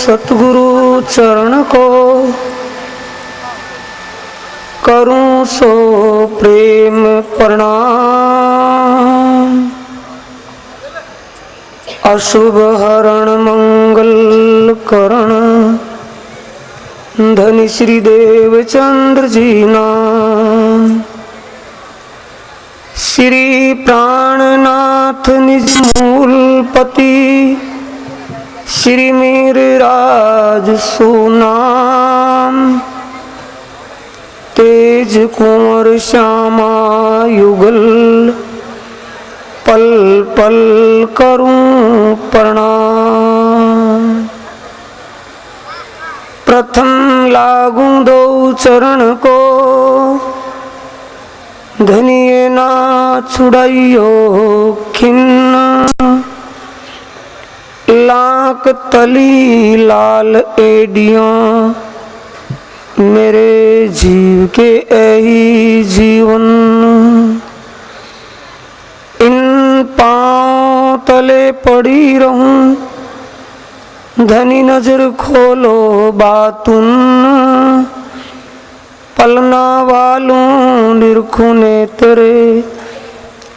सतगुरु चरण को करूं सो प्रेम प्रणाम। अशुभ हरण मंगल करण धनी श्री देवचंद्र जी नाम। श्री प्राणनाथ निज मूलपति श्री मेरे राज सुनाम। तेज कुंवर श्यामा युगल पल पल करूं प्रणाम। प्रथम लागू दो चरण को धनिये ना छुड़ाइयो खिन्न। लाख तली लाल एडियां मेरे जीव के यही जीवन। इन पांव तले पड़ी रहूं धनी नजर खोलो बातुन। पलना वालों निरखुने तेरे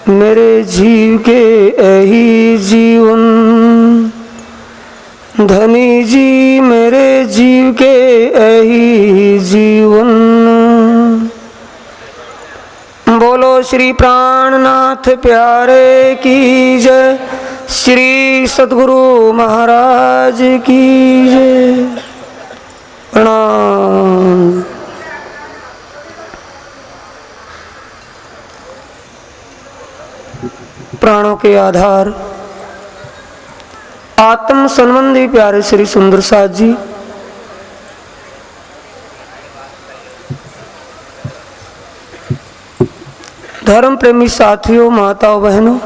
मेरे जीव के यही जीवन। धनी जी मेरे जीव के यही जीवन। बोलो श्री प्राणनाथ प्यारे की जय। श्री सतगुरु महाराज की जय। प्रणाम। प्राणों के आधार आत्म संबंधी प्यारे श्री सुंदर साथ जी, धर्म प्रेमी साथियों, माताओं बहनों,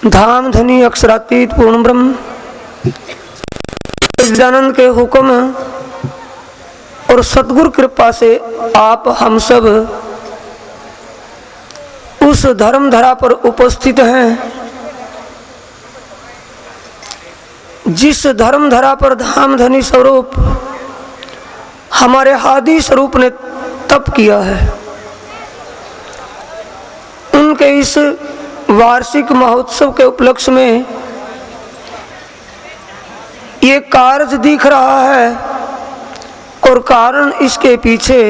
धाम धनी अक्षरातीत पूर्ण ब्रह्म सच्चिदानंद के हुक्म और सतगुरु कृपा से आप हम सब उस धर्म धरा पर उपस्थित हैं जिस धर्म धरा पर धाम धनी स्वरूप हमारे हादी स्वरूप ने तप किया है। उनके इस वार्षिक महोत्सव के उपलक्ष्य में ये कार्य दिख रहा है और कारण इसके पीछे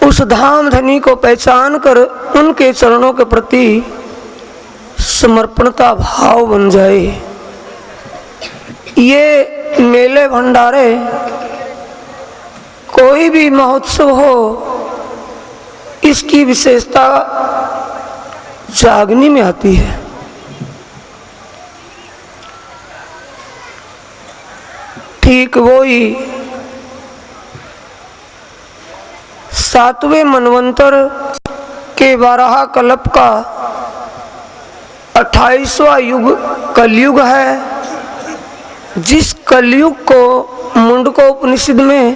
उस धाम धनी को पहचान कर उनके चरणों के प्रति समर्पणता भाव बन जाए। ये मेले भंडारे कोई भी महोत्सव हो, इसकी विशेषता जागनी में आती है। ठीक वही 7वें मनवंतर के 12 कल्प का 28वां युग कलयुग है, जिस कलयुग को मुंडको उपनिषद में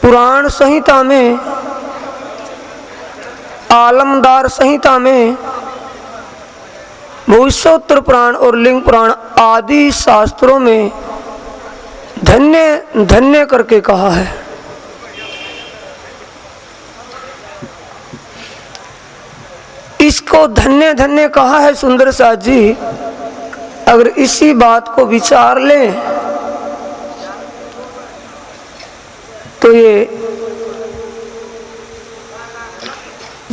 पुराण संहिता में, आलमदार संहिता में, भविष्योत्तर पुराण और लिंग पुराण आदि शास्त्रों में धन्य धन्य करके कहा है। इसको धन्य धन्य कहा है सुंदर साथ जी। अगर इसी बात को विचार लें तो ये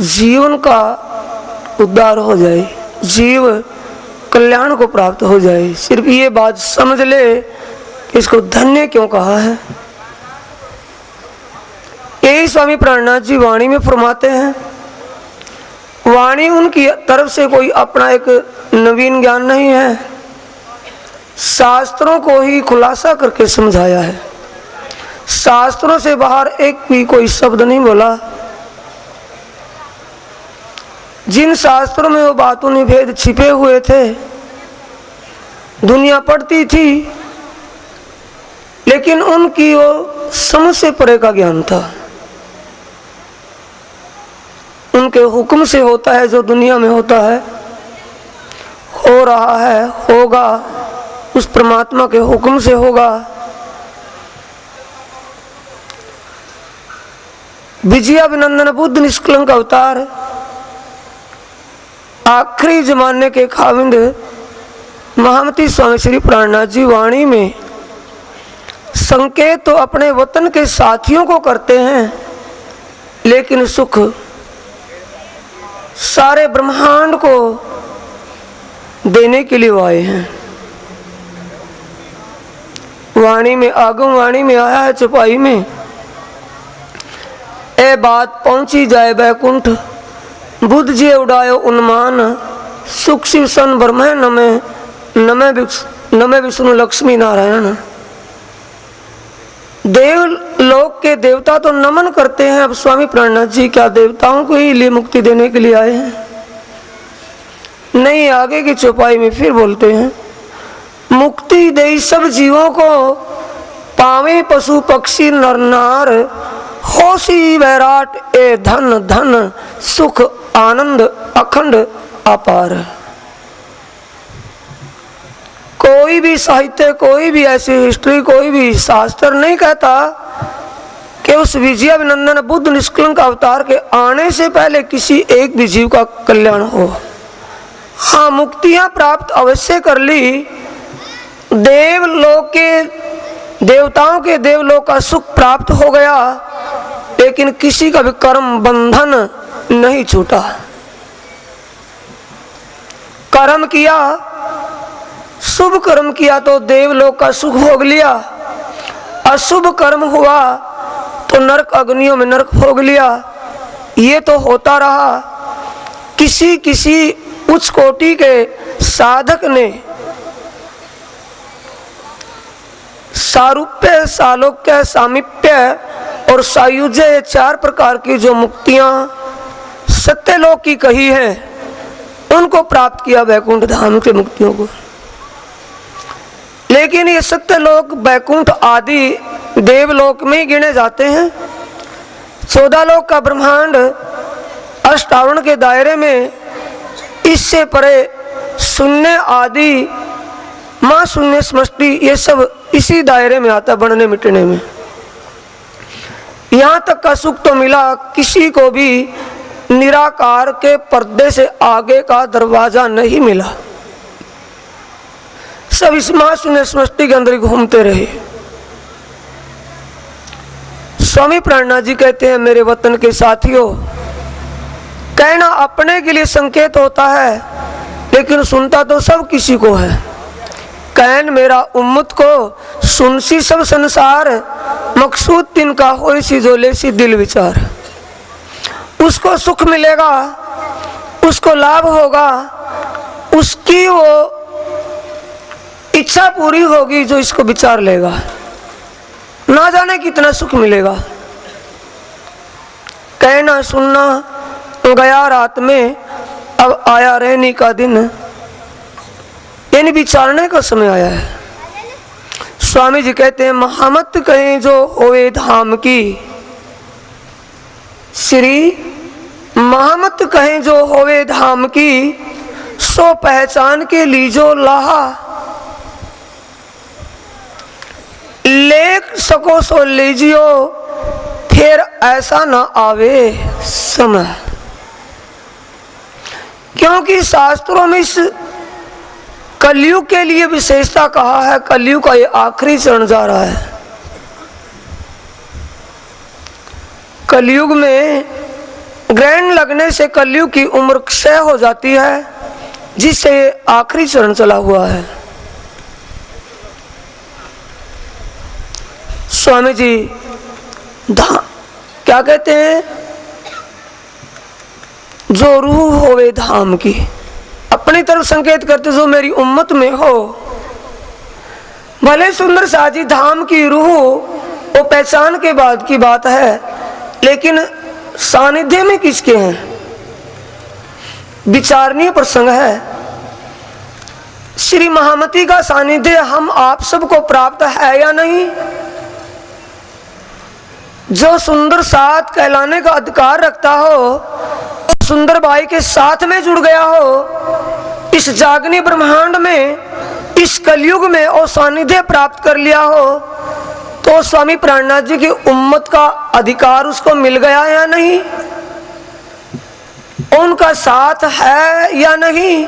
जीवन का उद्धार हो जाए, जीव कल्याण को प्राप्त हो जाए। सिर्फ ये बात समझ ले इसको धन्य क्यों कहा है। यही स्वामी प्राणनाथ जी वाणी में फरमाते हैं। वाणी उनकी तरफ से कोई अपना एक नवीन ज्ञान नहीं है, शास्त्रों को ही खुलासा करके समझाया है। शास्त्रों से बाहर एक भी कोई शब्द नहीं बोला। जिन शास्त्रों में वो बातों ने भेद छिपे हुए थे, दुनिया पढ़ती थी, लेकिन उनकी वो समझ से परे का ज्ञान था। उनके हुक्म से होता है। जो दुनिया में होता है, हो रहा है, होगा, उस परमात्मा के हुक्म से होगा। विजयाभिनंदन बुद्ध निष्कलंक अवतार, आखिरी जमाने के खाविंद महामती स्वामी श्री प्राणनाथ जी वाणी में संकेत तो अपने वतन के साथियों को करते हैं, लेकिन सुख सारे ब्रह्मांड को देने के लिए वो आए हैं। वाणी में, आगम वाणी में आया है चौपाई में, ए बात पहुंची जाए बैकुंठ, बुद्ध जी उड़ायो उन्मान, सुख शिव सन ब्रह्म नमे विष्णु लक्ष्मी नारायण। देव लोक के देवता तो नमन करते हैं। अब स्वामी प्राणनाथ जी क्या देवताओं को ही लिए मुक्ति देने के लिए आए हैं? नहीं, आगे की चौपाई में फिर बोलते हैं, मुक्ति दे सब जीवों को, पावे पशु पक्षी नर नार, होशी वैराट ए धन धन, सुख आनंद अखंड अपार। कोई भी साहित्य, कोई भी ऐसी हिस्ट्री, कोई भी शास्त्र नहीं कहता कि उस विजयाभिनंदन बुद्ध निष्कलंक अवतार के आने से पहले किसी एक भी जीव का कल्याण हो। हाँ, मुक्तियां प्राप्त अवश्य कर ली, देवलोक के देवताओं के देवलोक का सुख प्राप्त हो गया, लेकिन किसी का भी कर्म बंधन नहीं छूटा। कर्म किया, शुभ कर्म किया तो देवलोक का सुख भोग लिया, अशुभ कर्म हुआ तो नरक अग्नियों में नरक भोग लिया। ये तो होता रहा। किसी किसी उच्च कोटि के साधक ने सारूप्य, सालोक्य, सामीप्य और सायुज्य, ये 4 प्रकार की जो मुक्तियां सत्यलोक की कही है, उनको प्राप्त किया, वैकुंठ धाम के मुक्तियों को। लेकिन ये सत्यलोक, वैकुंठ आदि देवलोक में ही गिने जाते हैं। 14 लोक का ब्रह्मांड अष्टावरण के दायरे में, इससे परे शून्य आदि, मां शून्य समष्टि, ये सब इसी दायरे में आता, बढ़ने मिटने में। यहां तक का सुख तो मिला, किसी को भी निराकार के पर्दे से आगे का दरवाजा नहीं मिला। सब इस महाशून्य समष्टि के अंदर घूमते रहे। स्वामी प्राणनाथ जी कहते हैं, मेरे वतन के साथियों, कहना अपने के लिए संकेत होता है, लेकिन सुनता तो सब किसी को है। कहन मेरा उम्मत को सुनसी सब संसार, मकसूद तिनका होई सी जो लेसी दिल विचार। उसको सुख मिलेगा, उसको लाभ होगा, उसकी वो इच्छा पूरी होगी जो इसको विचार लेगा। ना जाने कितना सुख मिलेगा। कहना सुनना गया रात में, अब आया रहने का दिन, यानी विचारने का समय आया है। स्वामी जी कहते हैं, महामत कहें जो होए धाम की, श्री महामत कहें जो होवे धाम की, सो पहचान के लीजो लाहा। लेख सको सो लीजियो, फिर ऐसा ना आवे समय। क्योंकि शास्त्रों में इस कलयुग के लिए विशेषता कहा है। कलयुग का ये आखिरी चरण जा रहा है। कलयुग में ग्रहण लगने से कलयुग की उम्र क्षय हो जाती है, जिससे आखिरी चरण चला हुआ है। स्वामी जी क्या कहते हैं, जो रूह होवे धाम की, अपनी तरफ संकेत करते जो मेरी उम्मत में हो। भले सुंदर साजी धाम की रूह वो पहचान के बाद की बात है, लेकिन सानिध्य में किसके हैं, विचारणीय प्रसंग है। श्री महामती का सानिध्य हम आप सबको प्राप्त है या नहीं, जो सुंदर साथ कहलाने का अधिकार रखता हो, सुंदर बाई के साथ में जुड़ गया हो, इस जागनी ब्रह्मांड में, इस कलयुग में और सानिध्य प्राप्त कर लिया हो, तो स्वामी प्राणनाथ जी की उम्मत का अधिकार उसको मिल गया या नहीं, उनका साथ है या नहीं।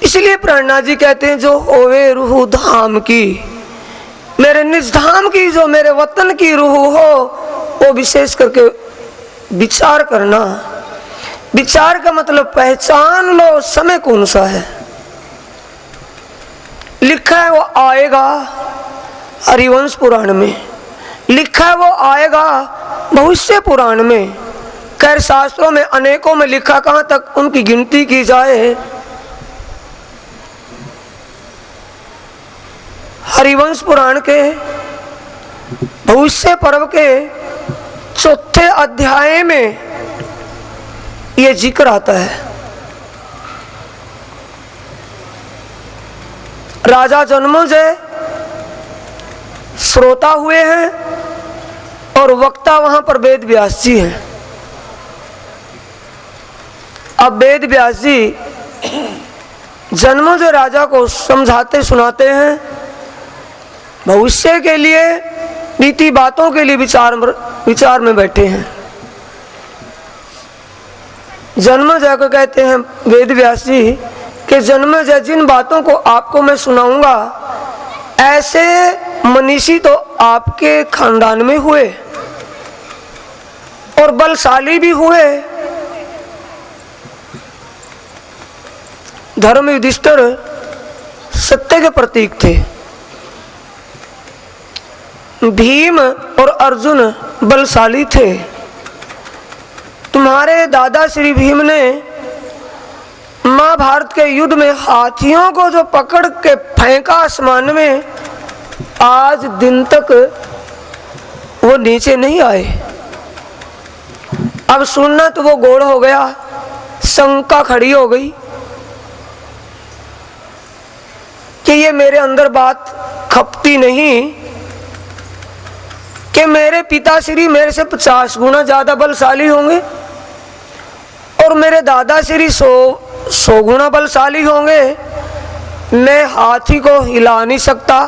इसलिए प्राणनाथ जी कहते हैं जो होवे रूह धाम की, मेरे निज धाम की, जो मेरे वतन की रूह हो, वो विशेष करके विचार करना। विचार का मतलब पहचान लो समय कौन सा है। लिखा है वो आएगा हरिवंश पुराण में, लिखा है वो आएगा भविष्य पुराण में, खैर शास्त्रों में अनेकों में लिखा, कहां तक उनकी गिनती की जाए। हरिवंश पुराण के भविष्य पर्व के 4थे अध्याय में यह जिक्र आता है। राजा जन्मेजय श्रोता हुए हैं और वक्ता वहां पर वेद व्यास जी हैं। अब वेद व्यास जी जन्मेजय राजा को समझाते सुनाते हैं, भविष्य के लिए, रीति बातों के लिए विचार में बैठे हैं। जन्मेजय को कहते हैं वेद व्यास जी कि जन्मेजय, जिन बातों को आपको मैं सुनाऊंगा, ऐसे मनीषी तो आपके खानदान में हुए और बलशाली भी हुए। धर्म युधिष्ठिर सत्य के प्रतीक थे, भीम और अर्जुन बलशाली थे। तुम्हारे दादा श्री भीम ने महाभारत के युद्ध में हाथियों को जो पकड़ के फेंका आसमान में, आज दिन तक वो नीचे नहीं आए। अब सुनना तो वो गोड़ हो गया, शंका खड़ी हो गई कि ये मेरे अंदर बात खपती नहीं कि मेरे पिताश्री मेरे से 50 गुना ज्यादा बलशाली होंगे और मेरे दादाश्री 100 गुना बलशाली होंगे। मैं हाथी को हिला नहीं सकता,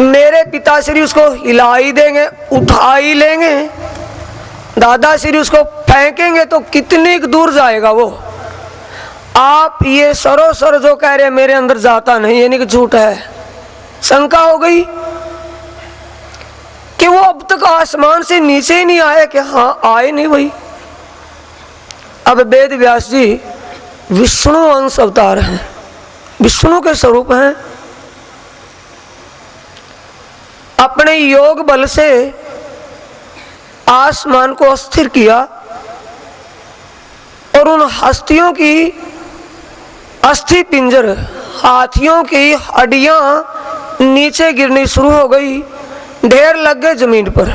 मेरे पिताश्री उसको हिला ही देंगे, उठा ही लेंगे, दादाश्री उसको फेंकेंगे तो कितनी दूर जाएगा वो। आप ये सरोसर जो कह रहे मेरे अंदर जाता नहीं, यानी कि झूठ है। शंका हो गई कि वो अब तक आसमान से नीचे ही नहीं आए, कि हाँ आए नहीं भाई। अब वेद व्यास जी विष्णु अंश अवतार हैं, विष्णु के स्वरूप हैं। अपने योग बल से आसमान को अस्थिर किया और उन हस्तियों की अस्थि पिंजर, हाथियों की हड्डियां नीचे गिरनी शुरू हो गई, ढेर लग गए जमीन पर।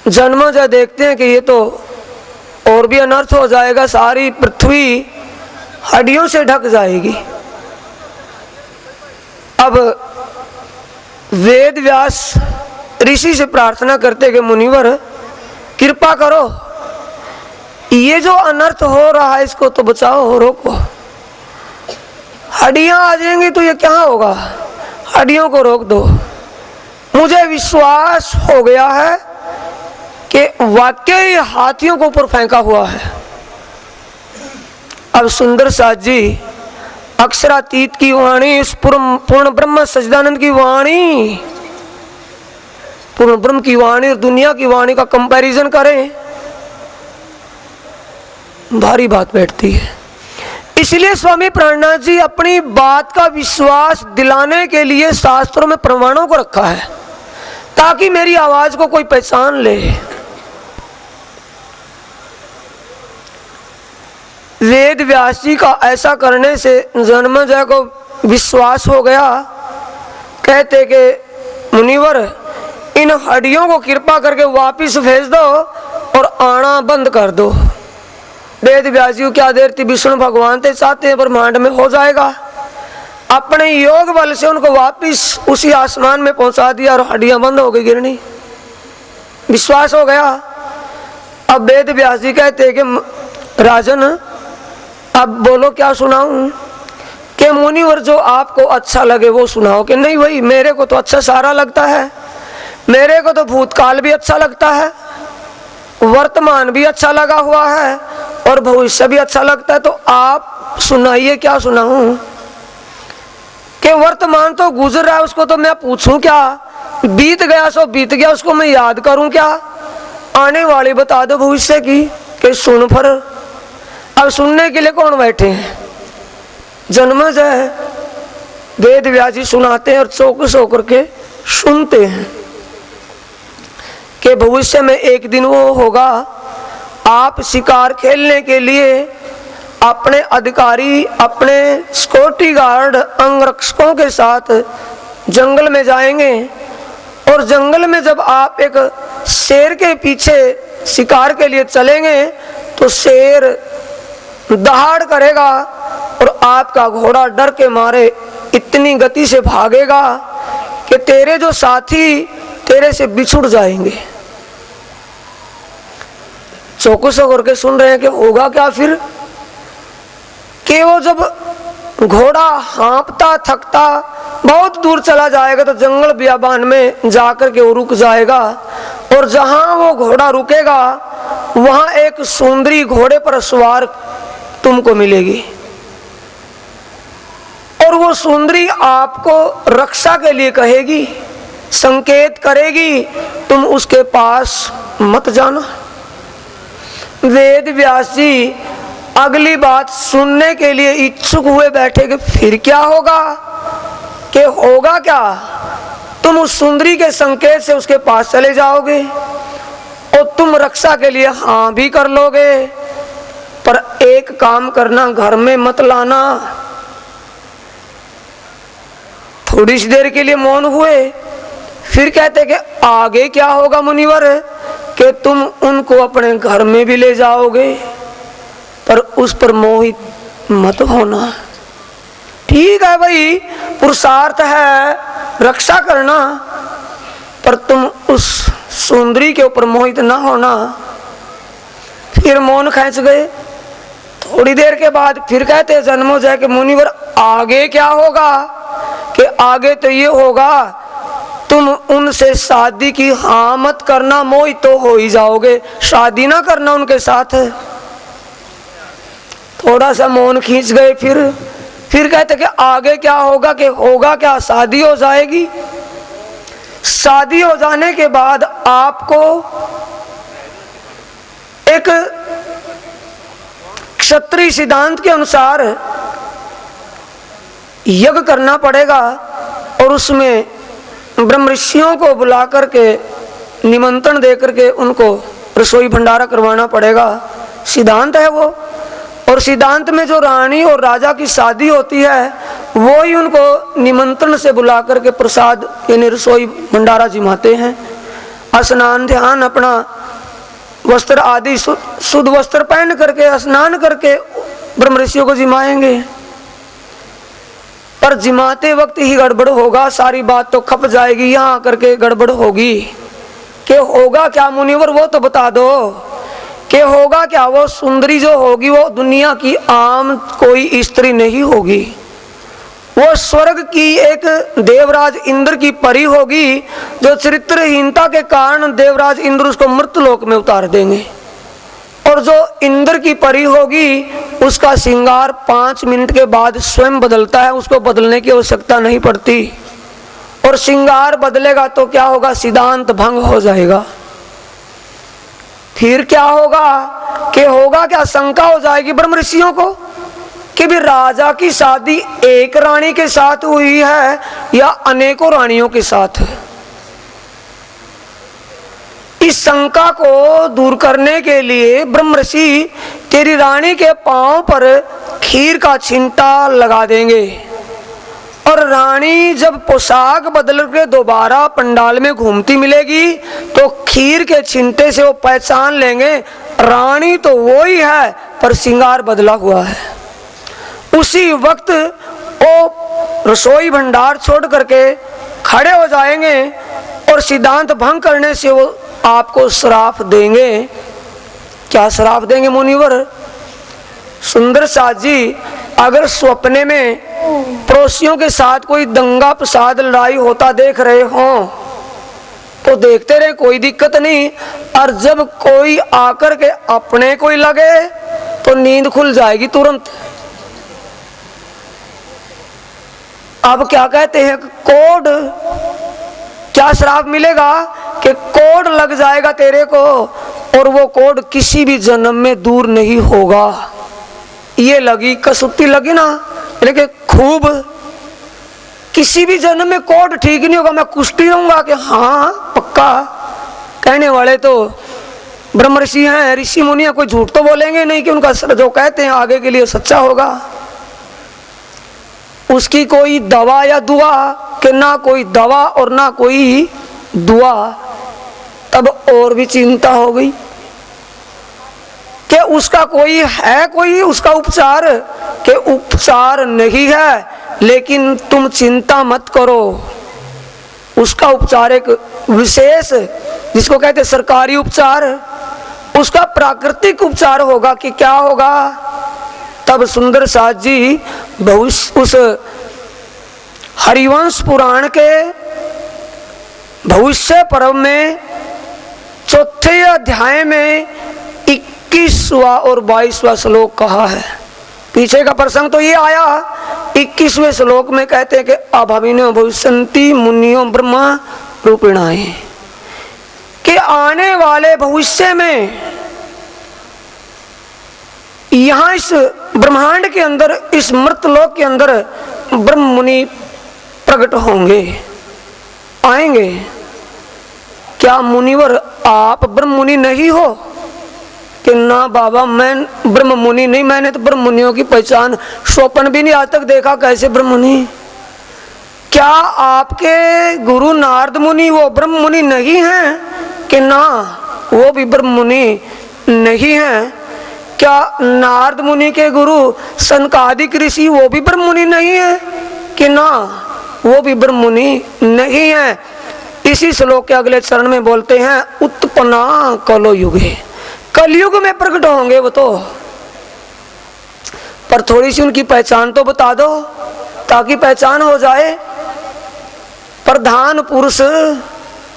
जन्मेजय देखते हैं कि ये तो और भी अनर्थ हो जाएगा, सारी पृथ्वी हड्डियों से ढक जाएगी। अब वेद व्यास ऋषि से प्रार्थना करते कि मुनिवर कृपा करो, ये जो अनर्थ हो रहा है इसको तो बचाओ, रोको। हड्डियां आ जाएंगी तो ये क्या होगा, हड्डियों को रोक दो। मुझे विश्वास हो गया है कि वाकई हाथियों को ऊपर फेंका हुआ है। अब सुंदर साथ जी अक्षरातीत की वाणी, इस पूर्ण ब्रह्म सच्चिदानंद की वाणी, पूर्ण ब्रह्म की वाणी और दुनिया की वाणी का कंपैरिजन करें, भारी बात बैठती है। इसलिए स्वामी प्राणनाथ जी अपनी बात का विश्वास दिलाने के लिए शास्त्रों में प्रमाणों को रखा है, ताकि मेरी आवाज को कोई पहचान ले। वेद व्यास जी का ऐसा करने से जन्मेजय को विश्वास हो गया। कहते कि मुनिवर इन हड्डियों को कृपा करके वापिस भेज दो और आना बंद कर दो। वेद व्यास जी को क्या देर थी, विष्णु भगवान थे चाहते हैं ब्रह्मांड में हो जाएगा। अपने योग बल से उनको वापिस उसी आसमान में पहुंचा दिया और हड्डियां बंद हो गई गिरनी। विश्वास हो गया। अब वेद व्यास जी कहते कि राजन अब बोलो क्या सुनाऊं? कि मुनिवर जो आपको अच्छा लगे वो सुनाओ। कि नहीं भाई, मेरे को तो अच्छा सारा लगता है, मेरे को तो भूतकाल भी अच्छा लगता है, वर्तमान भी अच्छा लगा हुआ है और भविष्य भी अच्छा लगता है, तो आप सुनाइए क्या सुनाऊं? कि वर्तमान तो गुजर रहा है उसको तो मैं पूछूं क्या? बीत गया सो बीत गया, उसको मैं याद करूं क्या? आने वाली बता दो भविष्य की। कि सुन पर। अब सुनने के लिए कौन बैठे हैं? जन्मज है। वेद व्यास जी सुनाते हैं और चौकस होकर के सुनते हैं कि भविष्य में एक दिन वो होगा, आप शिकार खेलने के लिए अपने अधिकारी, अपने सिक्योरिटी गार्ड, अंगरक्षकों के साथ जंगल में जाएंगे और जंगल में जब आप एक शेर के पीछे शिकार के लिए चलेंगे तो शेर दहाड़ करेगा और आपका घोड़ा डर के मारे इतनी गति से भागेगा कि तेरे जो साथी तेरे से बिछुड़ जाएंगे। चौकस होकर के सुन रहे हैं कि होगा क्या फिर? कि वो जब घोड़ा हाँपता थकता बहुत दूर चला जाएगा तो जंगल बियाबान में जाकर के वो रुक जाएगा और जहां वो घोड़ा रुकेगा वहां एक सुंदरी घोड़े पर सवार तुमको मिलेगी और वो सुंदरी आपको रक्षा के लिए कहेगी, संकेत करेगी, तुम उसके पास मत जाना। वेद व्यास जी अगली बात सुनने के लिए इच्छुक हुए बैठे कि फिर क्या होगा? कि होगा क्या? तुम उस सुंदरी के संकेत से उसके पास चले जाओगे और तुम रक्षा के लिए हाँ भी कर लोगे, पर एक काम करना, घर में मत लाना। थोड़ी सी देर के लिए मौन हुए, फिर कहते कि आगे क्या होगा मुनिवर? कि तुम उनको अपने घर में भी ले जाओगे पर उस पर मोहित मत होना। ठीक है भाई, पुरुषार्थ है रक्षा करना, पर तुम उस सुंदरी के ऊपर मोहित ना होना। फिर मौन खींच गए। थोड़ी देर के बाद फिर कहते जन्मो जाए कि मुनिवर आगे क्या होगा? कि आगे तो ये होगा, तुम उनसे शादी की हाँ मत करना, मोहित तो हो ही जाओगे, शादी ना करना उनके साथ। थोड़ा सा मौन खींच गए। फिर कहते कि आगे क्या होगा? कि होगा क्या? शादी हो जाएगी। शादी हो जाने के बाद आपको एक क्षत्रिय सिद्धांत के अनुसार यज्ञ करना पड़ेगा और उसमें ब्रह्म ऋषियों को बुला करके निमंत्रण दे करके उनको रसोई भंडारा करवाना पड़ेगा। सिद्धांत है वो। और सिद्धांत में जो रानी और राजा की शादी होती है वो ही उनको निमंत्रण से बुला करके प्रसाद यानी रसोई भंडारा जिमाते हैं। स्नान ध्यान अपना वस्त्र आदि शुद्ध वस्त्र पहन करके स्नान करके ब्रह्म ऋषियों को जिमाएंगे। पर जिमाते वक्त ही गड़बड़ होगा, सारी बात तो खप जाएगी, यहाँ करके गड़बड़ होगी। कि होगा क्या मुनिवर? वो तो बता दो कि होगा क्या? वो सुंदरी जो होगी वो दुनिया की आम कोई स्त्री नहीं होगी, वो स्वर्ग की एक देवराज इंद्र की परी होगी जो चरित्रहीनता के कारण देवराज इंद्र उसको मृतलोक में उतार देंगे। और जो इंद्र की परी होगी उसका श्रृंगार 5 मिनट के बाद स्वयं बदलता है, उसको बदलने की आवश्यकता नहीं पड़ती। और श्रृंगार बदलेगा तो क्या होगा? सिद्धांत भंग हो जाएगा। फिर क्या होगा? कि होगा क्या? शंका हो जाएगी ब्रह्म ऋषियों को कि भी राजा की शादी एक रानी के साथ हुई है या अनेकों रानियों के साथ। इस शंका को दूर करने के लिए ब्रह्म ऋषि तेरी रानी के पांव पर खीर का छिंटा लगा देंगे और रानी जब पोशाक बदल के दोबारा पंडाल में घूमती मिलेगी तो खीर के छिंटे से वो पहचान लेंगे रानी तो वो ही है पर श्रृंगार बदला हुआ है। उसी वक्त वो रसोई भंडार छोड़ करके खड़े हो जाएंगे और सिद्धांत भंग करने से वो आपको श्राप देंगे। क्या श्राप देंगे मुनिवर? सुंदर साथ जी, अगर सपने में पड़ोसियों के साथ कोई दंगा फसाद लड़ाई होता देख रहे हो तो देखते रहे, कोई दिक्कत नहीं। और जब कोई आकर के अपने कोई लगे तो नींद खुल जाएगी तुरंत। अब क्या कहते हैं, कोड, क्या श्राप मिलेगा कि कोड लग जाएगा तेरे को और वो कोड किसी भी जन्म में दूर नहीं होगा। ये लगी कसुत्ती लगी ना, लेकिन खूब, किसी भी जन्म में कोड ठीक नहीं होगा। मैं कुश्ती रहूंगा कि हाँ पक्का। कहने वाले तो ब्रह्म ऋषि हैं, ऋषि मुनि हैं, कोई झूठ तो बोलेंगे नहीं कि उनका जो कहते हैं आगे के लिए सच्चा होगा। उसकी कोई दवा या दुआ कि ना कोई दवा और ना कोई दुआ। तब और भी चिंता हो गई कि उसका कोई है, कोई उसका उपचार के उपचार नहीं है। लेकिन तुम चिंता मत करो, उसका उपचार एक विशेष, जिसको कहते हैं सरकारी उपचार, उसका प्राकृतिक उपचार होगा। कि क्या होगा? तब सुंदर साथ जी भविष्य उस हरिवंश पुराण के भविष्य पर्व में चौथे अध्याय में 21वां और 22वां श्लोक कहा है। पीछे का प्रसंग तो ये आया, 21वें श्लोक में कहते हैं कि अभाविनो भविष्यन्ति मुनियो ब्रह्मा रूपिणाए, कि आने वाले भविष्य में यहाँ इस ब्रह्मांड के अंदर, इस मृतलोक के अंदर ब्रह्म मुनि प्रकट होंगे, आएंगे। क्या मुनिवर आप ब्रह्म मुनि नहीं हो? कि ना बाबा मैं ब्रह्म मुनि नहीं, मैंने तो ब्रह्म मुनियों की पहचान स्वप्न भी नहीं आज तक देखा। कैसे ब्रह्म मुनि? क्या आपके गुरु नारद मुनि वो ब्रह्म मुनि नहीं हैं? कि ना वो भी ब्रह्म मुनि नहीं हैं। क्या नारद मुनि के गुरु सनकादिक ऋषि वो भी ब्रह्म मुनि नहीं है? कि ना वो भी ब्रह्म मुनि नहीं है। इसी श्लोक के अगले चरण में बोलते हैं उत्पन्ना कलो युगे, कलयुग में प्रकट होंगे वो तो। पर थोड़ी सी उनकी पहचान तो बता दो ताकि पहचान हो जाए। प्रधान पुरुष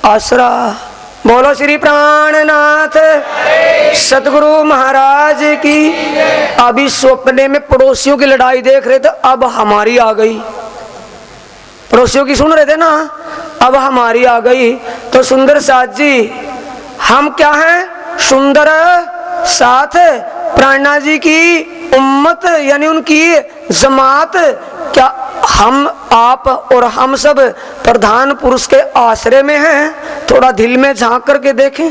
आसरा, बोलो श्री प्राणनाथ सतगुरु महाराज की। अभी स्वप्ने में पड़ोसियों की लड़ाई देख रहे थे, अब हमारी आ गई। पड़ोसियों की सुन रहे थे ना, अब हमारी आ गई। तो सुंदर साथ जी, हम क्या हैं? सुंदर साथ प्राणनाथ जी की उम्मत, यानी उनकी जमात। क्या हम, आप और हम सब प्रधान पुरुष के आश्रय में हैं? थोड़ा दिल में झांक करके देखें,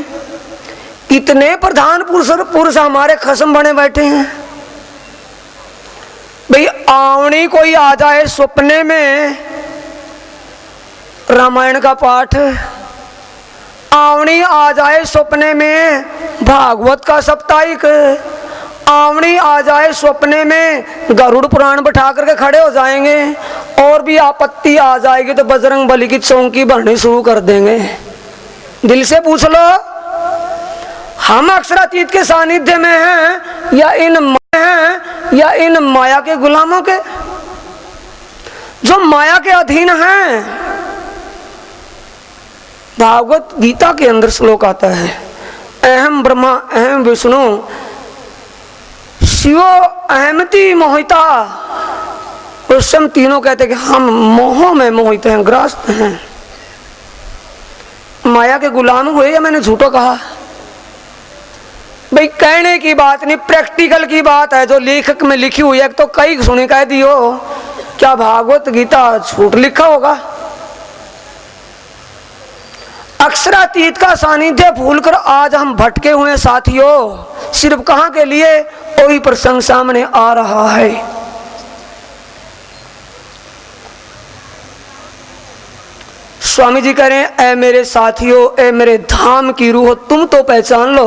इतने प्रधान पुरुष हमारे खसम बने बैठे हैं। भाई आवणी कोई आ जाए सपने में, रामायण का पाठ, आवणी आ जाए सपने में भागवत का साप्ताहिक, आवणी आ जाए सपने में गरुड़ पुराण बैठा करके खड़े हो जाएंगे। और भी आपत्ति आ जाएगी तो बजरंग बली की चौकी भरनी शुरू कर देंगे। दिल से पूछ लो, हम अक्षरातीत के सानिध्य में हैं या इन माया के गुलामों के, जो माया के अधीन हैं। भागवत गीता के अंदर श्लोक आता है, अहम ब्रह्मा अहम विष्णु शिवो अहमति मोहिता। उस समय तीनों कहते हैं कि हम मोह में मोहित हैं, ग्रस्त हैं, माया के गुलाम हुए। या मैंने झूठो कहा? भाई कहने की बात नहीं, प्रैक्टिकल की बात है जो लेखक में लिखी हुई है। तो कई सुने कह दियो, क्या भागवत गीता झूठ लिखा होगा? अक्षरातीत का सानिध्य भूलकर आज हम भटके हुए साथियों। सिर्फ कहां के लिए? वही प्रसंग सामने आ रहा है। स्वामी जी कह रहे हैं, ऐ मेरे साथियों, ऐ मेरे धाम की रूह, तुम तो पहचान लो।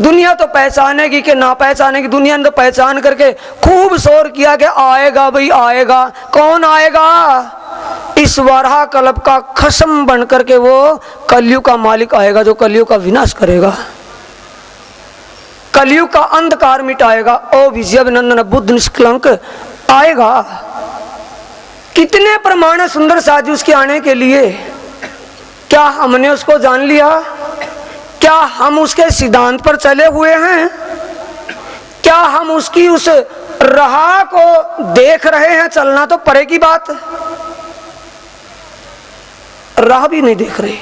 दुनिया तो पहचानेगी कि ना पहचानेगी, दुनिया ने तो पहचान करके खूब शोर किया कि आएगा भाई आएगा। कौन आएगा? इस वराह कल्प का खसम बन करके वो कलयुग का मालिक आएगा, जो कलयुग का विनाश करेगा, कलयुग का अंधकार मिटाएगा। ओ विजयानंदन बुद्ध निष्कलंक आएगा। कितने प्रमाण है सुंदर साजू उसके आने के लिए। क्या हमने उसको जान लिया? क्या हम उसके सिद्धांत पर चले हुए हैं? क्या हम उसकी उस राह को देख रहे हैं? चलना तो परे की बात, राह भी नहीं देख रहे।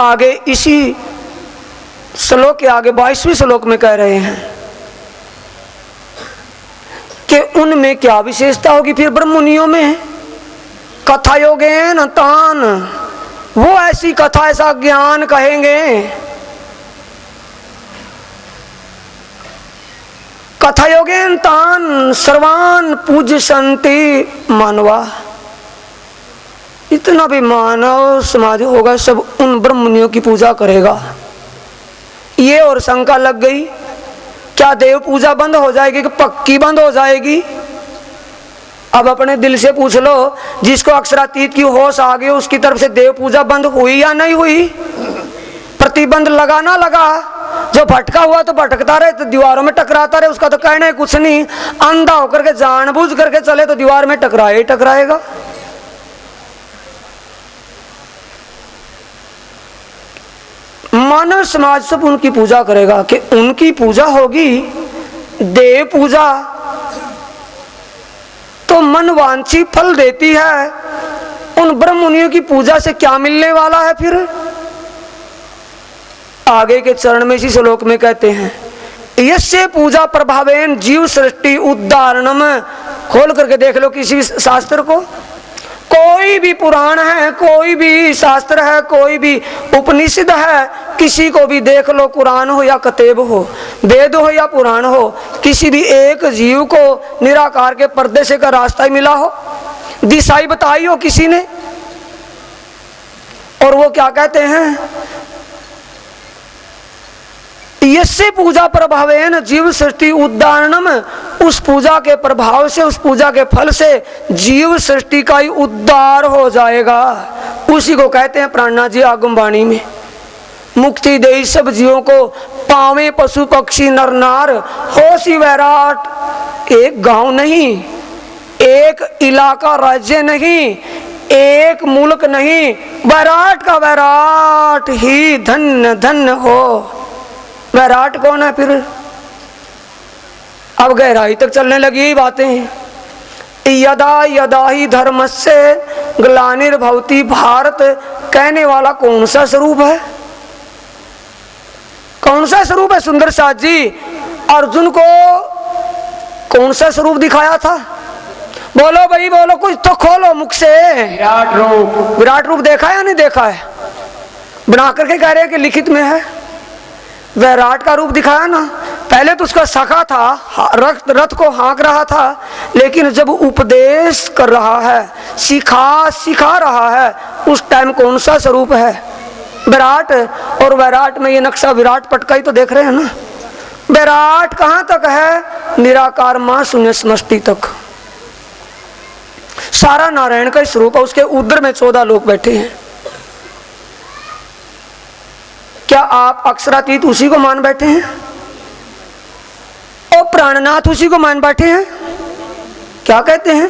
आगे इसी श्लोक के आगे 22वें श्लोक में कह रहे हैं कि उनमें क्या विशेषता होगी फिर ब्रह्ममुनियों में? कथा योगेन तान, वो ऐसी कथा ऐसा ज्ञान कहेंगे, कथा योगेन तान सर्वान पूज्यन्ति मानवा। इतना भी मानव समाज होगा सब उन ब्रह्ममुनियों की पूजा करेगा। ये और शंका लग गई, क्या देव पूजा बंद हो जाएगी कि पक्की बंद हो जाएगी? अब अपने दिल से पूछ लो, जिसको अक्षरातीत की होश आ गई उसकी तरफ से देव पूजा बंद हुई या नहीं हुई? प्रतिबंध लगा ना लगा? जो भटका हुआ तो भटकता रहे, तो दीवारों में टकराता रहे, उसका तो कहना है कुछ नहीं। अंधा होकर के जानबूझ करके चले तो दीवार में टकराए टकराएगा। मानव समाज सब उनकी पूजा करेगा कि उनकी पूजा होगी देव पूजा, तो मनवांछी फल देती है। उन ब्रह्ममुनियों की पूजा से क्या मिलने वाला है फिर? आगे के चरण में इसी श्लोक में कहते हैं, यस्य पूजा प्रभावेन जीव सृष्टि उदाहरणम। खोल करके देख लो किसी शास्त्र को, कोई भी पुराण है, कोई भी शास्त्र है, कोई भी उपनिषद है, किसी को भी देख लो, कुरान हो या कतेब हो, वेद हो या पुराण हो, किसी भी एक जीव को निराकार के पर्दे से का रास्ता ही मिला हो, दिशाई बताई हो किसी ने? और वो क्या कहते हैं, यस्य पूजा प्रभावेन जीव सृष्टि उद्धारणम। उस पूजा के प्रभाव से, उस पूजा के फल से जीव सृष्टि का ही उद्धार हो जाएगा। उसी को कहते हैं प्राणनाथ जी आगम वाणी में, मुक्ति दे सब जीवों को, पावे पशु पक्षी नर नार, होशी वैराट। एक गांव नहीं, एक इलाका राज्य नहीं, एक मुल्क नहीं, वैराट का वैराट ही धन्य धन्य हो। वैराट कौन है फिर? अब गहराई तक चलने लगी बातें। यदा यदा ही धर्मस्य ग्लानिर्भवति भारत, कहने वाला कौन सा स्वरूप है? कौन सा स्वरूप है? सुंदर साथ जी अर्जुन को कौन सा स्वरूप दिखाया था? बोलो भाई बोलो, कुछ तो खोलो मुख से। विराट रूप। विराट रूप देखा या नहीं देखा है? बना करके कह रहे हैं कि लिखित में है। वैराट का रूप दिखाया ना। पहले तो उसका सखा था, रथ को हाँक रहा था, लेकिन जब उपदेश कर रहा है, सिखा रहा है, उस टाइम कौन सा स्वरूप है? विराट। और विराट में ये नक्शा विराट पट का ही तो देख रहे हैं ना। विराट कहाँ तक है? निराकार मां शून्य समष्टि तक। सारा नारायण का स्वरूप है। उसके उदर में 14 लोग बैठे हैं। क्या आप अक्षरातीत उसी को मान बैठे हैं? और प्राणनाथ उसी को मान बैठे हैं? क्या कहते हैं?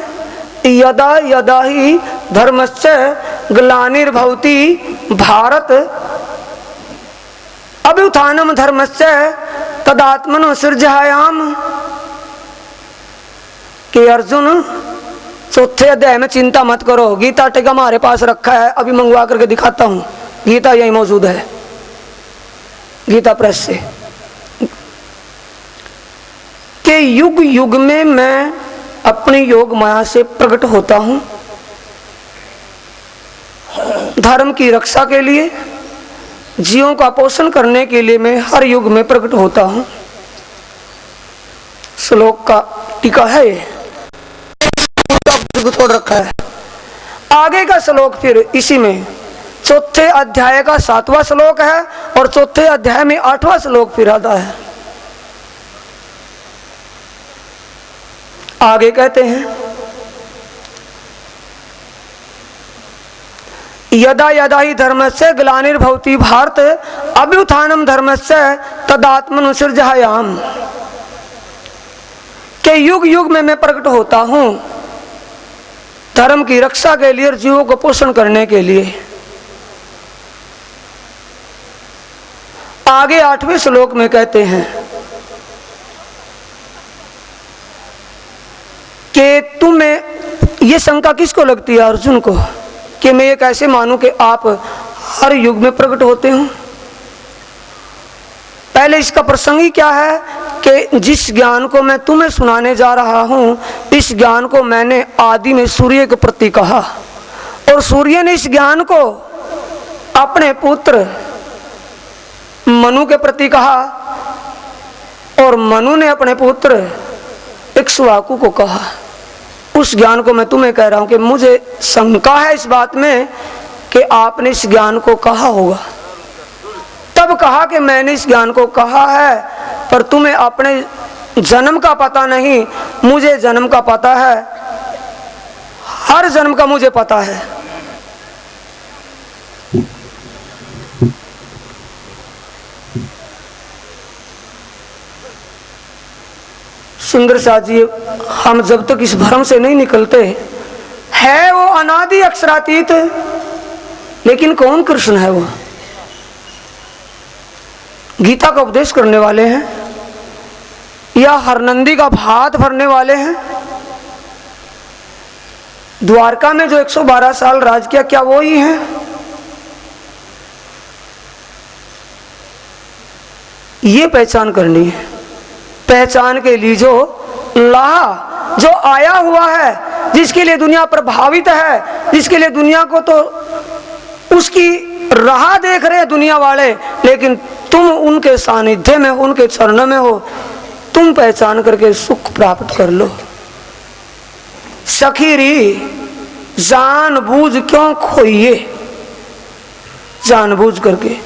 यदा यदा ही धर्मस्य ग्लानिर्भवति भारत, अभ्युत्थानम धर्मस्य तदात्मनो सृजायाम। कि अर्जुन चौथे अध्याय में चिंता मत करो, गीता टेक हमारे पास रखा है, अभी मंगवा करके दिखाता हूं। गीता यही मौजूद है, गीता प्रेस से। कि युग युग में मैं अपनी योग माया से प्रकट होता हूं, धर्म की रक्षा के लिए, जीवों का पोषण करने के लिए मैं हर युग में प्रकट होता हूं। श्लोक का टीका है ये, तोड़ रखा है। आगे का श्लोक फिर इसी में चौथे अध्याय का 7वां श्लोक है और चौथे अध्याय में 8वां श्लोक फिर आता है। आगे कहते हैं यदा यदा ही धर्मस्य ग्लानिर्भवति भारत अभ्युत्थानम धर्मस्य तदात्मनुसृजयाम, के युग युग में मैं प्रकट होता हूं धर्म की रक्षा के लिए और जीवों को पोषण करने के लिए। आगे 8वें श्लोक में कहते हैं कि तुम्हें ये शंका किसको लगती है अर्जुन को कि मैं ये कैसे मानूं कि आप हर युग में प्रकट होते हो। पहले इसका प्रसंग ही क्या है कि जिस ज्ञान को मैं तुम्हें सुनाने जा रहा हूं इस ज्ञान को मैंने आदि में सूर्य के प्रति कहा और सूर्य ने इस ज्ञान को अपने पुत्र मनु के प्रति कहा और मनु ने अपने पुत्र इक्ष्वाकु को कहा। उस ज्ञान को मैं तुम्हें कह रहा हूं कि मुझे शंका है इस बात में कि आपने इस ज्ञान को कहा होगा। तब कहा कि मैंने इस ज्ञान को कहा है पर तुम्हें अपने जन्म का पता नहीं, मुझे जन्म का पता है, हर जन्म का मुझे पता है। सुंदर साथ जी, हम जब तक इस भ्रम से नहीं निकलते है वो अनादि अक्षरातीत, लेकिन कौन कृष्ण है वो? गीता का उपदेश करने वाले हैं या हरनंदी का भात भरने वाले हैं? द्वारका में जो 112 साल राज किया क्या वो ही है? ये पहचान करनी है। पहचान के लिए जो लाहा जो आया हुआ है, जिसके लिए दुनिया प्रभावित है, जिसके लिए दुनिया को तो उसकी राह देख रहे हैं दुनिया वाले, लेकिन तुम उनके सानिध्य में हो, उनके चरणों में हो, तुम पहचान करके सुख प्राप्त कर लो। सखीरी जानबूझ क्यों खोइए, जानबूझ करके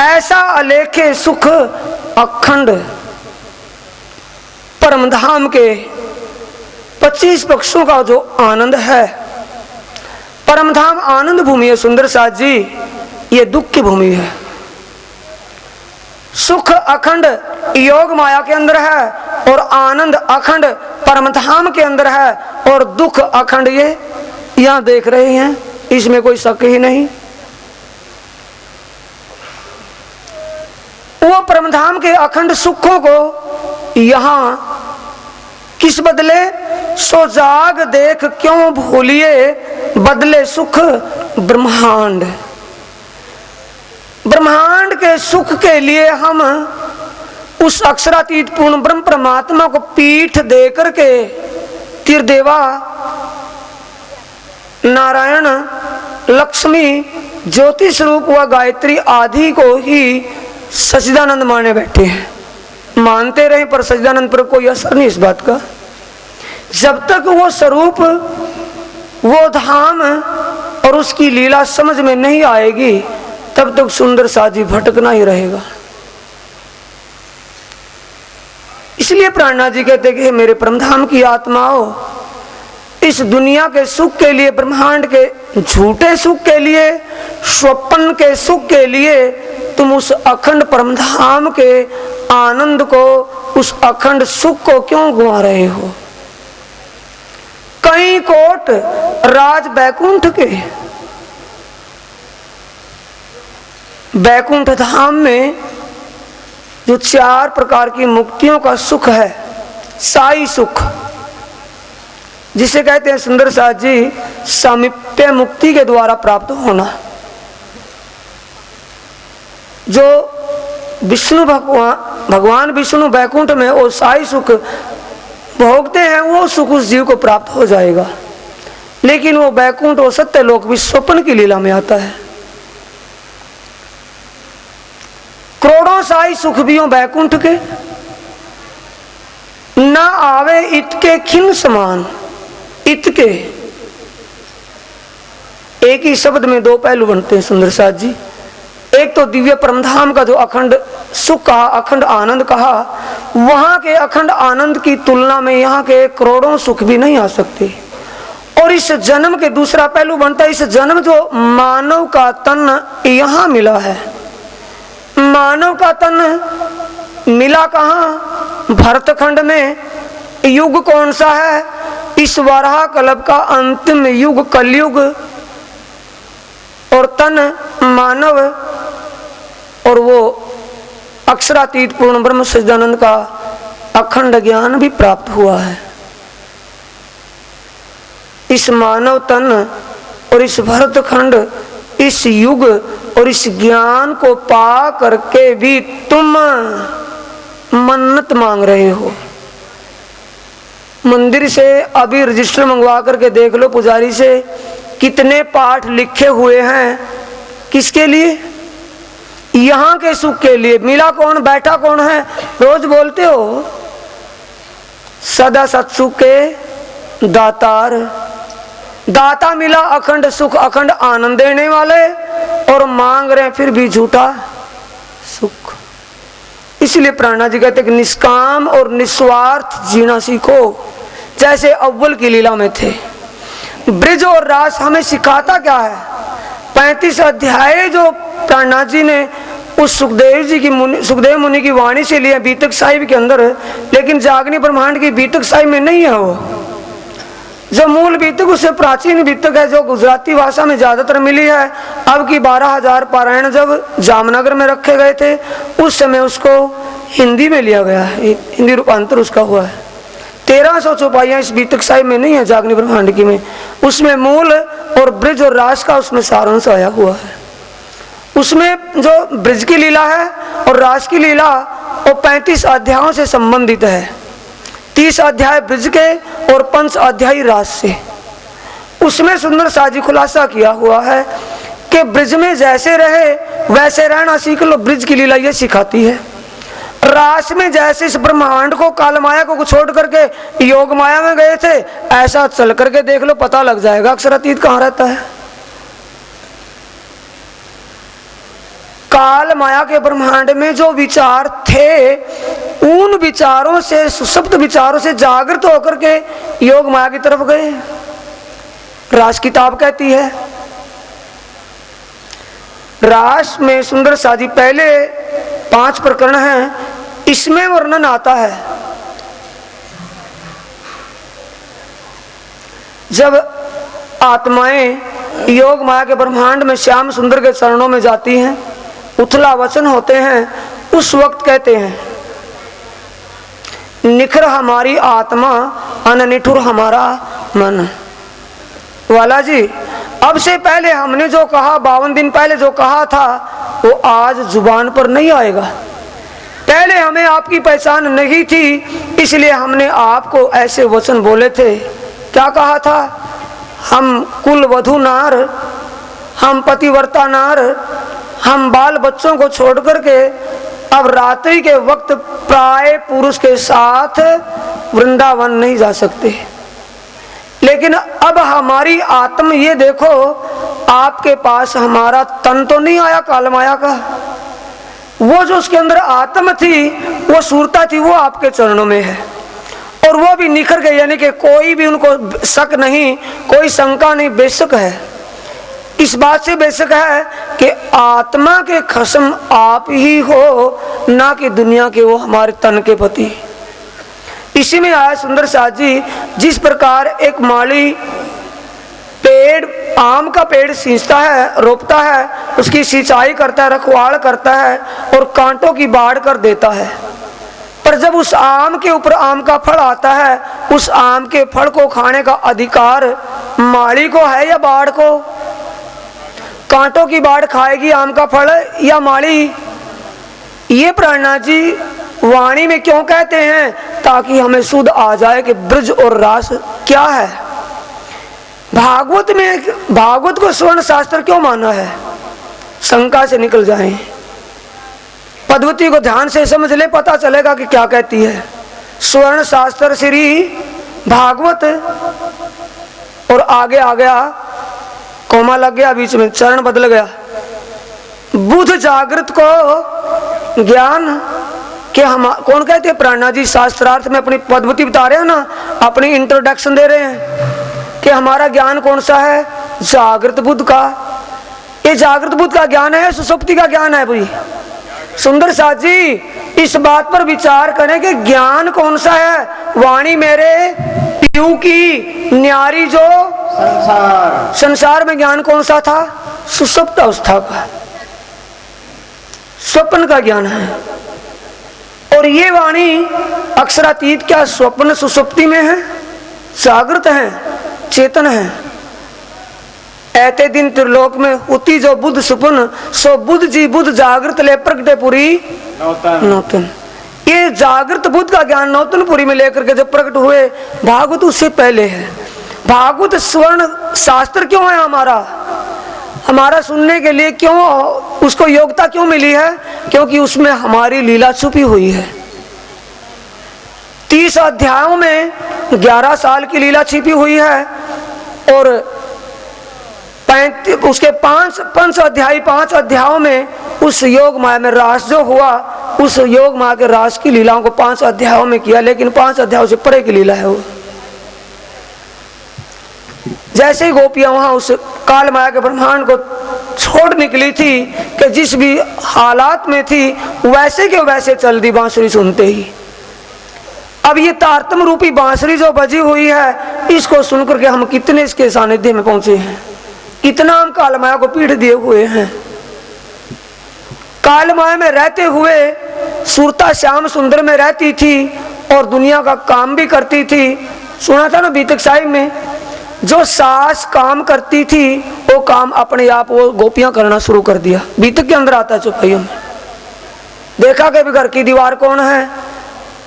ऐसा अलेखे सुख अखंड परमधाम के 25 पक्षों का जो आनंद है। परमधाम आनंद भूमि है सुंदर साथ जी, ये दुख की भूमि है। सुख अखंड योग माया के अंदर है और आनंद अखंड परमधाम के अंदर है और दुख अखंड ये यहां देख रहे हैं, इसमें कोई शक ही नहीं। वो परमधाम के अखंड सुखों को यहां किस बदले? सो जाग देख क्यों भूलिए बदले सुख ब्रह्मांड। ब्रह्मांड के सुख के लिए हम उस अक्षरातीत पूर्ण ब्रह्म परमात्मा को पीठ दे करके त्रिदेवा नारायण लक्ष्मी ज्योति स्वरूप व गायत्री आदि को ही सच्चिदानंद माने बैठे हैं। मानते रहे पर सच्चिदानंद पर कोई असर नहीं इस बात का। जब तक वो स्वरूप, वो धाम और उसकी लीला समझ में नहीं आएगी तब तक सुंदर साजी भटकना ही रहेगा। इसलिए प्राणनाथ जी कहते कि मेरे परमधाम की आत्माओं, इस दुनिया के सुख के लिए, ब्रह्मांड के झूठे सुख के लिए, स्वप्न के सुख के लिए तुम उस अखंड परमधाम के आनंद को, उस अखंड सुख को क्यों गंवा रहे हो? कई कोट राज बैकुंठ के, बैकुंठ धाम में जो 4 प्रकार की मुक्तियों का सुख है, साई सुख जिसे कहते हैं सुंदर साथ जी सामीप्य मुक्ति के द्वारा प्राप्त होना। जो विष्णु भगवान विष्णु बैकुंठ में वो साई सुख भोगते हैं, वो सुख उस जीव को प्राप्त हो जाएगा। लेकिन वो बैकुंठ वो सत्य लोक भी स्वप्न की लीला में आता है। करोड़ों साई सुख भी हो बैकुंठ के, ना आवे इतके खिन समान। इतके एक ही शब्द में दो पहलू बनते हैं सुंदर साथ जी। एक तो दिव्य परमधाम का जो अखंड सुख कहा, अखंड आनंद कहा, वहां के अखंड आनंद की तुलना में यहाँ के करोड़ों सुख भी नहीं आ सकते। और इस जन्म के दूसरा पहलू बनता है, इस जन्म जो मानव का तन यहाँ मिला है। मानव का तन मिला कहाँ? भरतखंड में। युग कौन सा है? इस वराह कल्प का अंतिम युग, कलयुग। और तन मानव, और वो अक्षरातीत पूर्ण ब्रह्म सच्चिदानंद का अखंड ज्ञान भी प्राप्त हुआ है। इस मानव तन और इस भरतखंड, इस युग और इस ज्ञान को पा करके भी तुम मन्नत मांग रहे हो। मंदिर से अभी रजिस्टर मंगवा करके देख लो पुजारी से, कितने पाठ लिखे हुए हैं। किसके लिए? यहाँ के सुख के लिए। मिला कौन? बैठा कौन है? रोज बोलते हो सदा सत्सुख के दातार। दाता मिला अखंड सुख, अखंड आनंद देने वाले, और मांग रहे हैं फिर भी झूठा सुख। इसलिए प्राणा जी कहते कि निष्काम और निस्वार्थ जीना सीखो, जैसे अव्वल की लीला में थे। ब्रिज और रास हमें सिखाता क्या है? 35 अध्याय जो प्राणा जी ने उस सुखदेव मुनि की वाणी से लिया बीतक साहिब के अंदर, लेकिन जागनी ब्रह्मांड की बीतक साहिब में नहीं है। वो जो मूल बीतक, उससे प्राचीन बीतक है, जो गुजराती भाषा में ज्यादातर मिली है। अब की 12,000 पारायण जब जामनगर में रखे गए थे, उस समय उसको हिंदी में लिया गया है, हिंदी रूपांतर उसका हुआ है। 1300 चौपाइयां इस बीतक साहिब में नहीं है, जागनी ब्रह्मांड की में। उसमें मूल और ब्रिज और रास का उसमें सारांश आया हुआ है। उसमें जो ब्रिज की लीला है और रास की लीला, वो 35 अध्यायों से संबंधित है। 30 अध्याय ब्रिज के और 5 अध्याय रास से। उसमें सुंदर साजी खुलासा किया हुआ है कि ब्रिज में जैसे रहे वैसे रहना सीख लो। ब्रिज की लीला ये सिखाती है। रास में जैसे इस ब्रह्मांड को, काल माया को छोड़ करके योग माया में गए थे, ऐसा चल करके देख लो, पता लग जाएगा अक्षरातीत कहाँ रहता है। काल माया के ब्रह्मांड में जो विचार थे, उन विचारों से, सुषुप्त विचारों से जागृत होकर के योग माया की तरफ गए। रास किताब कहती है। रास में सुंदर साजी पहले 5 प्रकरण हैं, इसमें वर्णन आता है जब आत्माएं योग माया के ब्रह्मांड में श्याम सुंदर के चरणों में जाती हैं, उथला वचन होते हैं, उस वक्त कहते हैं निखर हमारी आत्मा, अननिठुर हमारा मन। वाला जी, अब से पहले हमने जो कहा, 52 दिन पहले जो कहा था, वो आज जुबान पर नहीं आएगा। पहले हमें आपकी पहचान नहीं थी, इसलिए हमने आपको ऐसे वचन बोले थे। क्या कहा था? हम कुल वधु नार, हम पतिव्रता नार, हम बाल बच्चों को छोड़ करके अब रात्रि के वक्त प्राय पुरुष के साथ वृंदावन नहीं जा सकते। लेकिन अब हमारी आत्म, ये देखो, आपके पास हमारा तन तो नहीं आया काल माया का, वो जो उसके अंदर आत्म थी, वो सूरता थी, वो आपके चरणों में है। और वो भी निखर गए, यानी कि कोई भी उनको शक नहीं, कोई शंका नहीं, बेशक है। इस बात से बेशक है कि आत्मा के खसम आप ही हो, ना कि दुनिया के वो हमारे तन के पति। इसी में आया सुंदर साथ जी, जिस प्रकार एक माली पेड़, आम का पेड़ सींचता है, रोपता है, उसकी सिंचाई करता है, रखवाड़ करता है और कांटों की बाढ़ कर देता है, पर जब उस आम के ऊपर आम का फल आता है, उस आम के फल को खाने का अधिकार माली को है या बाढ़ को? कांटों की बाढ़ खाएगी आम का फल या माली? ये प्राणनाथ जी वाणी में क्यों कहते हैं? ताकि हमें शुद्ध आ जाए कि ब्रज और रास क्या है। भागवत में, भागवत को स्वर्ण शास्त्र क्यों माना है? शंका से निकल जाएं। पद्मती को ध्यान से समझ ले, पता चलेगा कि क्या कहती है। स्वर्ण शास्त्र श्री भागवत, और आगे आ गया, कोमा लग गया, बीच में चरण बदल गया। बुध जागृत को ज्ञान के हम कौन कहते हैं? प्राणनाथ जी शास्त्रार्थ में अपनी पद्धति बता रहे हैं ना, अपनी इंट्रोडक्शन दे रहे हैं कि हमारा ज्ञान कौन सा है? जागृत बुद्ध का। ये जागृत बुद्ध का ज्ञान है, सुसुप्ति का ज्ञान है भाई। सुंदर साथ जी इस बात पर विचार करें कि ज्ञान कौन सा है? वाणी मेरे पीयू की न्यारी जो संसार में ज्ञान कौन सा था? सुसुप्त अवस्था का, स्वप्न का ज्ञान है। और ये वाणी अक्षरातीत क्या स्वप्न सुसुप्ति में है? जागृत है, चेतन है। ऐते दिन त्रिलोक में उती जो बुद्ध सुपन, सो बुद्ध जी बुद्ध जागृत ले प्रगटे पुरी नौतन। ये जागृत बुद्ध का ज्ञान नौतनपुरी में लेकर के जब प्रकट हुए, भागवत उससे पहले है। भागवत स्वर्ण शास्त्र क्यों है हमारा सुनने के लिए? क्यों उसको योग्यता क्यों मिली है? क्योंकि उसमें हमारी लीला छुपी हुई है। 30 अध्यायों में 11 साल की लीला छिपी हुई है, और उसके 5 अध्याय 5 अध्यायों में उस योग माया में रास जो हुआ, उस योग माया के रास की लीलाओं को 5 अध्यायों में किया, लेकिन 5 अध्यायों से परे की लीला है वो। जैसे ही गोपियां वहां उस काल माया के ब्रह्मांड को छोड़ निकली थी कि जिस भी हालात में थी वैसे के वैसे चल दी बांसुरी सुनते ही। अब ये तारतम रूपी बांसुरी जो बजी हुई है, इसको सुनकर के हम कितने इसके सानिध्य में पहुंचे हैं, कितना हम काल माया को पीठ दिए हुए हैं। काल माया में रहते हुए सुरता श्याम सुंदर में रहती थी और दुनिया का काम भी करती थी। सुना था ना बीतक साहिब में, जो सास काम करती थी वो काम अपने आप वो गोपियां करना शुरू कर दिया। बीतक के अंदर आता है चौपाइयों में। देखा कि घर की दीवार कौन है?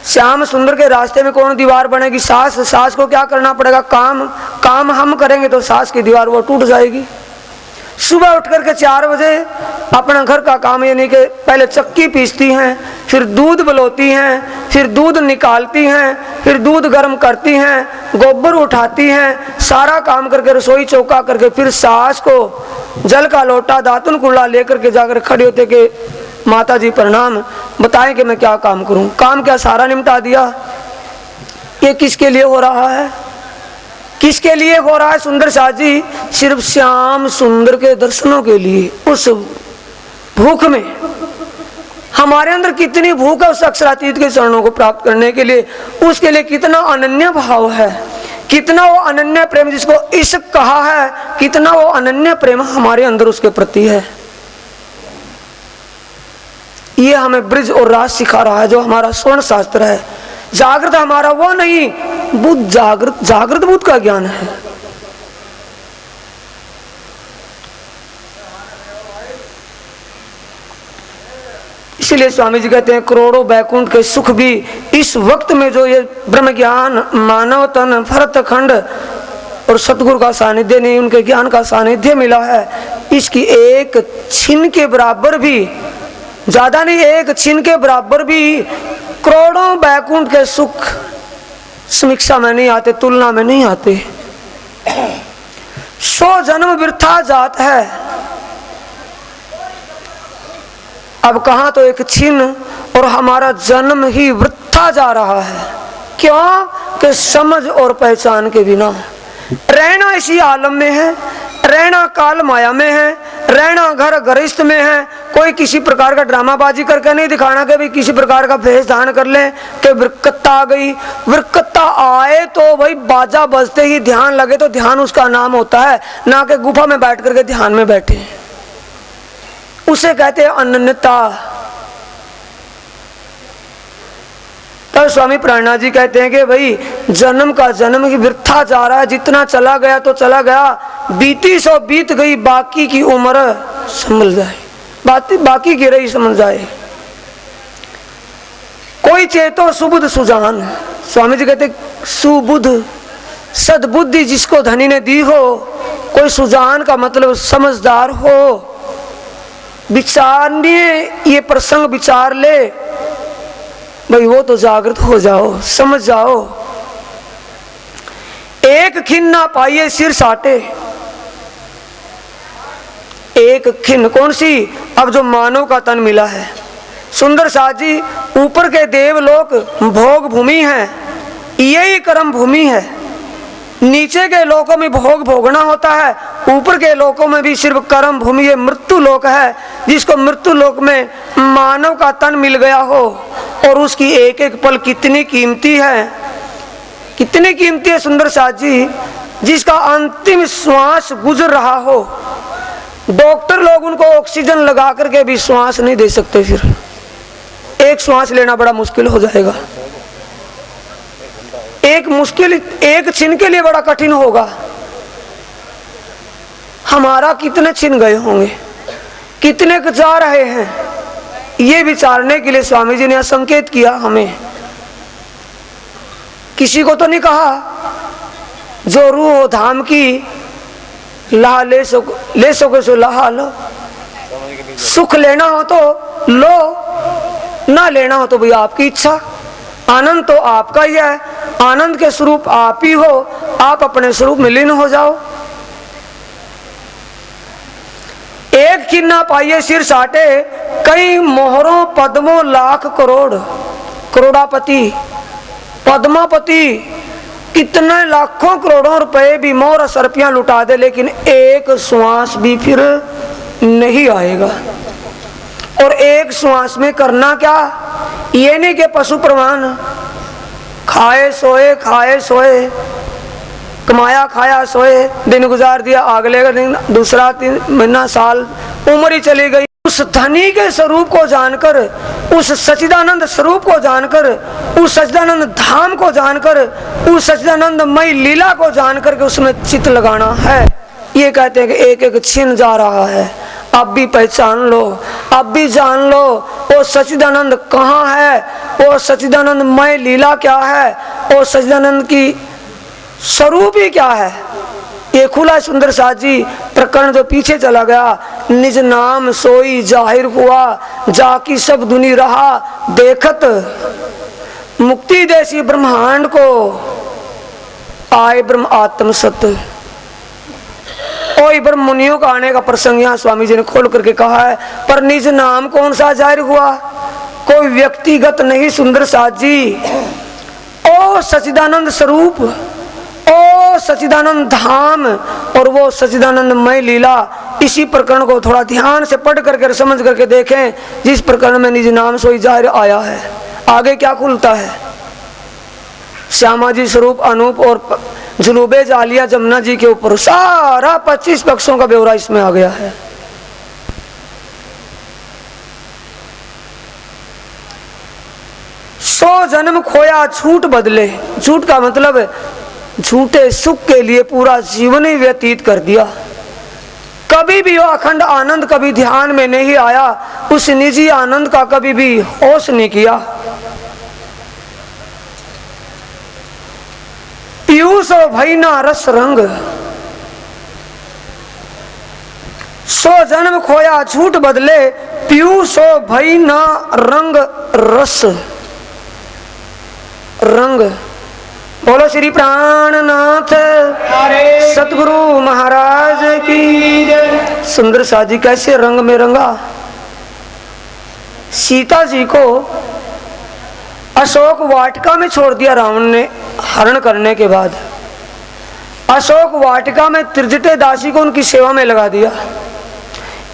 श्याम सुंदर के रास्ते में कौन दीवार बनेगी? सास को क्या करना पड़ेगा? काम हम करेंगे तो सास की दीवार वो टूट जाएगी। सुबह उठ करके 4 बजे अपना घर का काम, यानी कि पहले चक्की पीसती हैं, फिर दूध बलोती हैं, फिर दूध निकालती हैं, फिर दूध गर्म करती हैं, गोबर उठाती हैं, सारा काम करके रसोई चौका करके फिर सास को जल का लोटा दातुन कुल्ला लेकर के जाकर खड़े होते कि माता जी प्रणाम, बताएं कि मैं क्या काम करूं। काम क्या सारा निपटा दिया? ये किसके लिए हो रहा है? किसके लिए हो रहा है सुंदर साथ जी? सिर्फ श्याम सुंदर के दर्शनों के लिए। उस भूख में हमारे अंदर कितनी भूख है उस अक्षरातीत के चरणों को प्राप्त करने के लिए, उसके लिए कितना अनन्य भाव है, कितना वो अनन्य प्रेम जिसको इश्क कहा है, कितना वो अनन्य प्रेम हमारे अंदर उसके प्रति है। ये हमें ब्रिज और राज सिखा रहा है जो हमारा स्वर्ण शास्त्र है। जागृत हमारा वो नहीं, बुद्ध जागृत बुद्ध का ज्ञान है। इसीलिए स्वामी जी कहते हैं करोड़ों बैकुंठ के सुख भी इस वक्त में जो ये ब्रह्म ज्ञान, मानव तन, भरत खंड और सतगुरु का सानिध्य नहीं, उनके ज्ञान का सानिध्य मिला है, इसकी एक छिन के बराबर भी, ज्यादा नहीं, एक छिन के बराबर भी करोड़ों बैकुंठ के सुख समीक्षा में नहीं आते, तुलना में नहीं आते। 100 जन्म वृथा जात है, अब कहां तो एक छिन और हमारा जन्म ही वृथा जा रहा है। क्यों? कि समझ और पहचान के बिना रहना इसी आलम में है, रहना काल माया में है, रहना घर गृहस्थ में है। कोई किसी प्रकार का ड्रामाबाजी करके नहीं दिखाना कि भाई किसी प्रकार का भेष धारण कर ले कि विरकत्ता आ गई। विरकत्ता आए तो भाई बाजा बजते ही ध्यान लगे तो ध्यान उसका नाम होता है, ना कि गुफा में बैठ करके ध्यान में बैठे, उसे कहते हैं अनन्यता। तब स्वामी प्राणनाथ जी कहते हैं कि भाई जन्म का जन्म ही वृथा जा रहा है, जितना चला गया तो चला गया, बीती सो बीत गई, बाकी की उम्र संभल जाए, बाकी की रही समझ जाए। कोई चेतो सुबुद्ध सुजान, स्वामी जी कहते सुबुद्ध सद्बुद्धि जिसको धनी ने दी हो, कोई सुजान का मतलब समझदार हो, विचारनीय ये प्रसंग विचार ले, भाई वो तो जागृत हो जाओ, समझ जाओ। एक खिन ना पाइए सिर साटे, एक खिन कौन सी? अब जो मानव का तन मिला है। सुंदर साथ जी, ऊपर के देवलोक भोग भूमि है, यही कर्म भूमि है। नीचे के लोकों में भोग भोगना होता है, ऊपर के लोकों में भी सिर्फ कर्म भूमि है, मृत्यु लोक है। जिसको मृत्यु लोक में मानव का तन मिल गया हो और उसकी एक एक पल कितनी कीमती है, कितनी कीमती है सुंदर साथ जी। जिसका अंतिम श्वास गुजर रहा हो, डॉक्टर लोग उनको ऑक्सीजन लगा करके भी श्वास नहीं दे सकते, फिर एक श्वास लेना बड़ा मुश्किल हो जाएगा। एक छिन के लिए बड़ा कठिन होगा। हमारा कितने छिन गए होंगे, कितने जा रहे हैं, ये विचारने के लिए स्वामी जी ने संकेत किया हमें। किसी को तो नहीं कहा जो रूह हो धाम की लाह ले सको सो लाह लो। सुख लेना हो तो लो, ना लेना हो तो भैया आपकी इच्छा। आनंद तो आपका ही है, आनंद के स्वरूप आप ही हो, आप अपने स्वरूप में लीन हो जाओ। एक खिन ना पाइए सिर साटे, कई मोहरों पद्मों लाख करोड़। करोड़ापति, पद्मापति, कितने लाखों करोड़ों रुपए भी मोहर सरपियां लुटा दे, लेकिन एक श्वास भी फिर नहीं आएगा। और एक श्वास में करना क्या? ये नहीं कि पशु प्रमाण खाए सोए, कमाया खाया सोए, दिन गुजार दिया, अगले दिन दूसरा 3 महीना साल उम्र ही चली गई। उस धनी के स्वरूप को जानकर, उस सच्चिदानंद स्वरूप को जानकर, उस सच्चिदानंद धाम को जानकर, उस सच्चिदानंदमय लीला को जानकर के उसमें चित्त लगाना है। ये कहते हैं कि एक एक छिन जा रहा है, अब भी पहचान लो, अब भी जान लो वो सच्चिदानंद कहाँ है, वो सच्चिदानंदमय लीला क्या है, वो सच्चिदानंद की स्वरूप ही क्या है। ये खुला सुंदर साथ जी प्रकरण जो पीछे चला गया, निज नाम सोई जाहिर हुआ, जाकी सब दुनी रहा देखत, मुक्ति जैसी ब्रह्मांड को आए ब्रह्म आत्म सत्य। और ब्रह्म मुनियों का आने का प्रसंग यहाँ स्वामी जी ने खोल करके कहा है। पर निज नाम कौन सा जाहिर हुआ? कोई व्यक्तिगत नहीं सुंदर साथ जी, ओ सच्चिदानंद स्वरूप, ओ सच्चिदानंद धाम और वो सच्चिदानंदमय लीला। इसी प्रकरण को थोड़ा ध्यान से पढ़ करके समझ करके देखें, जिस प्रकरण में निज नाम सोई जाहिर आया है। आगे क्या खुलता है? श्यामा जी स्वरूप अनूप और जुलूबे जालिया जमुना जी के ऊपर सारा 25 पक्षों का ब्यौरा इसमें आ गया है। सौ जन्म खोया झूठ बदले, झूठ का मतलब झूठे सुख के लिए पूरा जीवन ही व्यतीत कर दिया। कभी भी वो अखंड आनंद कभी ध्यान में नहीं आया, उस निजी आनंद का कभी भी होश नहीं किया। पीयूष भई ना रस रंग, सो जन्म खोया झूठ बदले, पीयूष भई ना रंग रस रंग। बोलो श्री प्राणनाथ सतगुरु महाराज की जय। सुंदर साथ जी कैसे रंग में रंगा। सीता जी को अशोक वाटिका में छोड़ दिया रावण ने हरण करने के बाद। अशोक वाटिका में त्रिजटे दासी को उनकी सेवा में लगा दिया।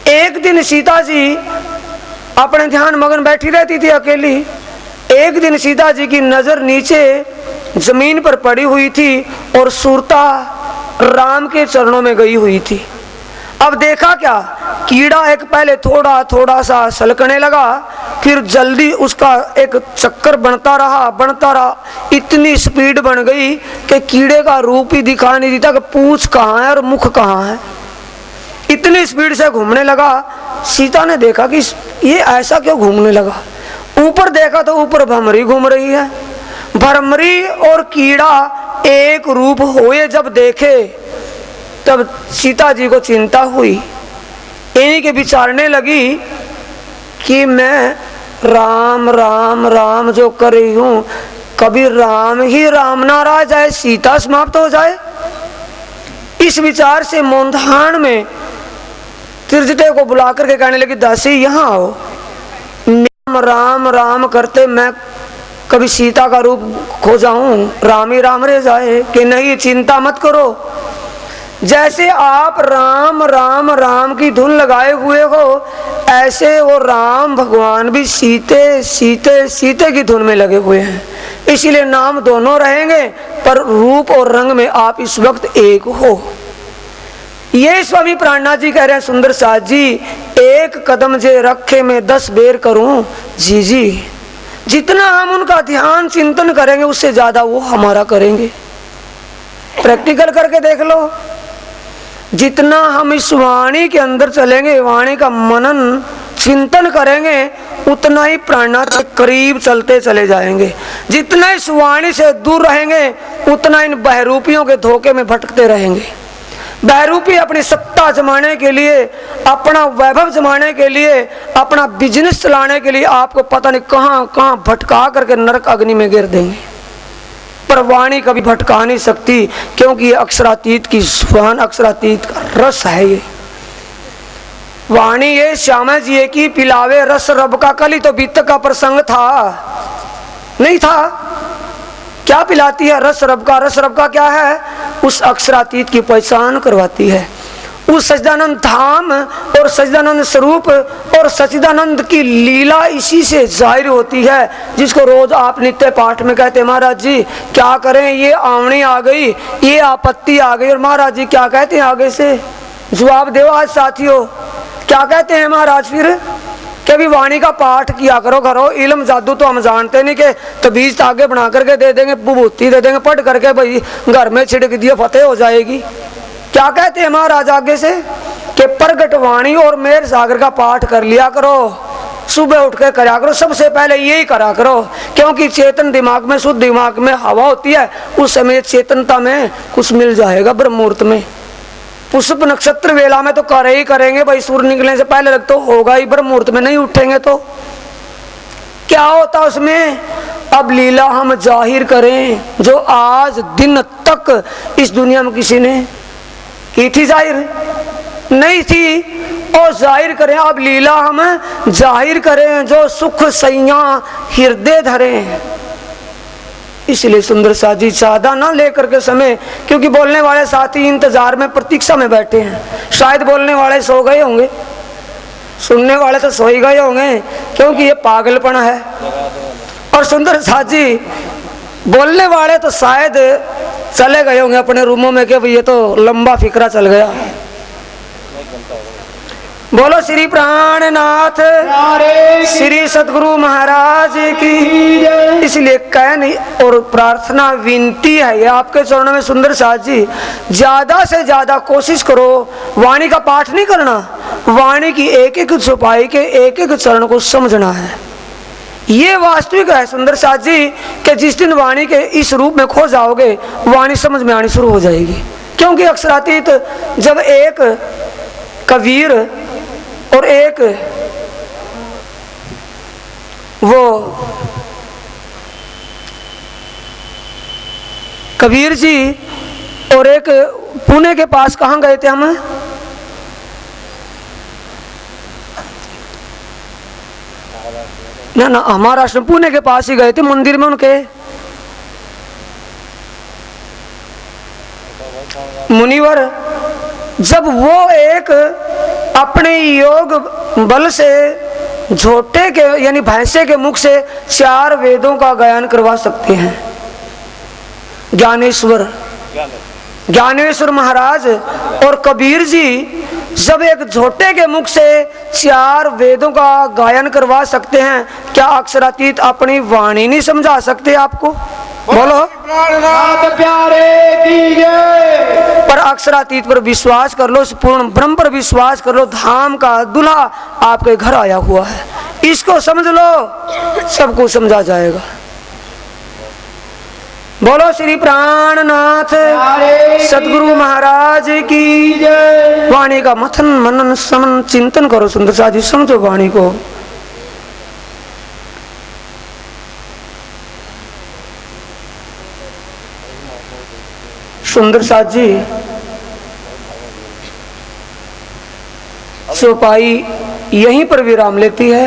एक दिन सीता जी अपने ध्यान मगन बैठी रहती थी अकेली। एक दिन सीता जी की नजर नीचे जमीन पर पड़ी हुई थी और सुरता राम के चरणों में गई हुई थी। अब देखा क्या, कीड़ा एक पहले थोड़ा थोड़ा सा सलकने लगा, फिर जल्दी उसका एक चक्कर बनता रहा। इतनी स्पीड बन गई कि कीड़े का रूप ही दिखा नहीं देता कि पूंछ कहाँ है और मुख कहाँ है। इतनी स्पीड से घूमने लगा। सीता ने देखा कि ये ऐसा क्यों घूमने लगा। ऊपर देखा तो ऊपर भमरी घूम रही है। भमरी और कीड़ा एक रूप हुए जब देखे तब सीता जी को चिंता हुई। इन्हीं के विचारने लगी कि मैं राम राम राम जो कर रही हूं, कभी राम ही राम ना रह जाए, सीता समाप्त हो जाए। इस विचार से मोंधान में त्रिजटे को बुला करके कहने लगी, दासी यहाँ आओ, राम राम राम करते मैं कभी सीता का रूप खो जाऊं, राम ही राम रह जाए कि नहीं, चिंता मत करो। जैसे आप राम राम राम की धुन लगाए हुए हो, ऐसे वो राम भगवान भी सीते सीते सीते की धुन में लगे हुए हैं। इसीलिए नाम दोनों रहेंगे, पर रूप और रंग में आप इस वक्त एक हो। ये स्वामी प्राणनाथ जी कह रहे हैं, सुंदर साथ जी, एक कदम जे रखे मैं 10 बेर करूं जी जी। जितना हम उनका ध्यान चिंतन करेंगे, उससे ज्यादा वो हमारा करेंगे। प्रैक्टिकल करके देख लो, जितना हम इस वाणी के अंदर चलेंगे, वाणी का मनन चिंतन करेंगे, उतना ही प्राणनाथ के करीब चलते चले जाएंगे। जितना इस वाणी से दूर रहेंगे, उतना इन बहरूपियों के धोखे में भटकते रहेंगे। बहरूपी अपनी सत्ता जमाने के लिए, अपना वैभव जमाने के लिए, अपना बिजनेस चलाने के लिए आपको पता नहीं कहां कहां भटका करके नरक अग्नि में गिर देंगे। पर वाणी कभी भटका नहीं सकती, क्योंकि ये अक्षरातीत की स्वान, अक्षरातीत का रस है। ये वाणी ये श्यामा जी की पिलावे रस रब का, कल ही तो बीतक का प्रसंग था, नहीं था? क्या पिलाती है? रस रब का। रस रब का क्या है? उस अक्षरातीत की पहचान करवाती है। उस सच्चिदानंद धाम और सच्चिदानंद स्वरूप और सच्चिदानंद की लीला इसी से जाहिर होती है, जिसको रोज आप नित्य पाठ में कहते हैं, महाराज जी क्या करें, ये आवनी आ गई, ये आपत्ति आ गई। और महाराज जी क्या कहते हैं आगे से? जवाब दो आज साथियों, क्या कहते हैं महाराज? फिर कभी वाणी का पाठ किया करो, करो। इल्म जादू तो हम जानते नहीं कि तबीज तागे बना करके दे देंगे, विभूति दे देंगे, पढ़ करके भाई घर में छिड़क दिया फतेह हो जाएगी। क्या कहते हैं महाराज आगे से कि प्रगट वाणी और मेर सागर का पाठ कर लिया करो, सुबह उठ के करा करो। सबसे पहले यही करा करो, क्योंकि चेतन दिमाग में, शुद्ध दिमाग में हवा होती है, उस समय चेतनता में कुछ मिल जाएगा ब्रह्म मुहूर्त में। पुष्प नक्षत्र वेला में तो करे ही करेंगे भाई, सूर्य निकलने से पहले तक तो होगा ही, ब्रह्म मुहूर्त में नहीं उठेंगे तो क्या होता उसमें? अब लीला हम जाहिर करें, जो आज दिन तक इस दुनिया में किसी ने की थी, जाहिर नहीं थी, और जाहिर करें। अब लीला हम जाहिर करें, जो सुख सैया हृदय धरे। इसलिए सुंदर साथ जी ज्यादा ना लेकर के समय, क्योंकि बोलने वाले साथी इंतजार में प्रतीक्षा में बैठे हैं। शायद बोलने वाले सो गए होंगे, सुनने वाले तो सो ही गए होंगे, क्योंकि ये पागलपना है। और सुंदर साथ जी बोलने वाले तो शायद चले गए होंगे अपने रूमों में कि भाई ये तो लंबा फिक्रा चल गया। बोलो श्री प्राणनाथ श्री सतगुरु महाराज की। इसलिए कहने और प्रार्थना विनती है ये आपके चरणों में, सुंदर साथ जी, ज्यादा से ज्यादा कोशिश करो। वाणी का पाठ नहीं करना, वाणी की एक एक छुपाई के एक एक चरण को समझना है। ये वास्तविक है सुंदर साथ जी कि जिस दिन वाणी के इस रूप में खो जाओगे, वाणी समझ में आनी शुरू हो जाएगी। क्योंकि अक्षरातीत जब एक कबीर और एक वो कबीर जी और एक पुणे के पास कहाँ गए थे हम? ना महाराष्ट्र, पुणे के पास ही गए थे, मंदिर में उनके मुनिवर। जब वो एक अपने योग बल से झोटे के यानी भैंसे के मुख से 4 वेदों का गायन करवा सकते हैं, ज्ञानेश्वर महाराज और कबीर जी जब एक झोटे के मुख से 4 वेदों का गायन करवा सकते हैं, क्या अक्षरातीत अपनी वाणी नहीं समझा सकते आपको? बोलो प्यारे की। पर अक्षरातीत पर विश्वास कर लो, पूर्ण ब्रह्म पर विश्वास कर लो। धाम का दूल्हा आपके घर आया हुआ है, इसको समझ लो, सब कुछ समझा जाएगा। बोलो श्री प्राणनाथ सतगुरु महाराज की। वाणी का मथन मनन समन चिंतन करो सुंदर साथी, समझो वाणी को। सुंदर साथ जी चौपाई यहीं पर विराम लेती है।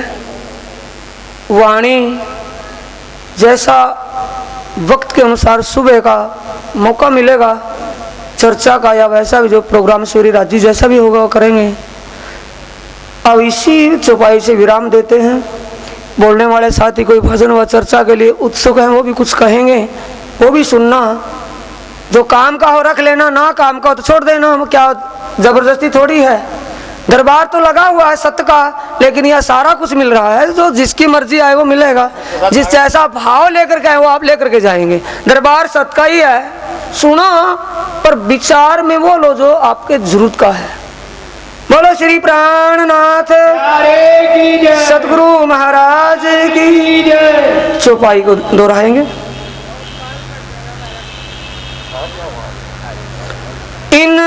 वाणी जैसा वक्त के अनुसार सुबह का मौका मिलेगा चर्चा का या वैसा भी जो प्रोग्राम सूर्य राजी जैसा भी होगा वो करेंगे। अब इसी चौपाई से विराम देते हैं। बोलने वाले साथी कोई भजन व चर्चा के लिए उत्सुक हैं वो भी कुछ कहेंगे, वो भी सुनना। जो काम का हो रख लेना, ना काम का हो तो छोड़ देना। क्या जबरदस्ती थोड़ी है। दरबार तो लगा हुआ है सत्य का, लेकिन यह सारा कुछ मिल रहा है। जो जिसकी मर्जी आए वो मिलेगा। जिस जैसा भाव लेकर के आए वो आप लेकर के जाएंगे। दरबार सत्य का ही है, सुनो पर विचार में वो लो जो आपके जरूरत का है। बोलो श्री प्राणनाथ सतगुरु महाराज की जय। चौपाई को दोहराएंगे। इन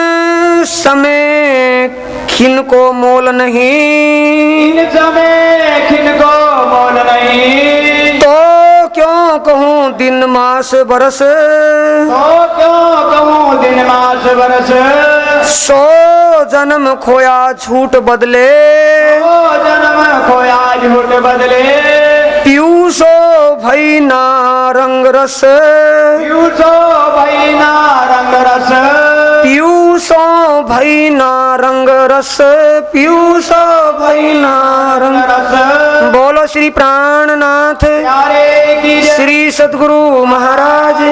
समय खिन को मोल नहीं, इन समय खिन को मोल नहीं, तो क्यों कहूँ दिन मास बरस, तो क्यों कहूँ दिन मास बरस। 100 जन्म खोया झूठ बदले, 100 जन्म खोया झूठ बदले। पीयूषो भई ना रंग रस, पीयूषो भई ना रंग रस, पीयूषो भई ना रंग रस, पीयूषो भई ना रंग रस। बोलो श्री प्राणनाथ प्यारे की जय। श्री सतगुरु महाराज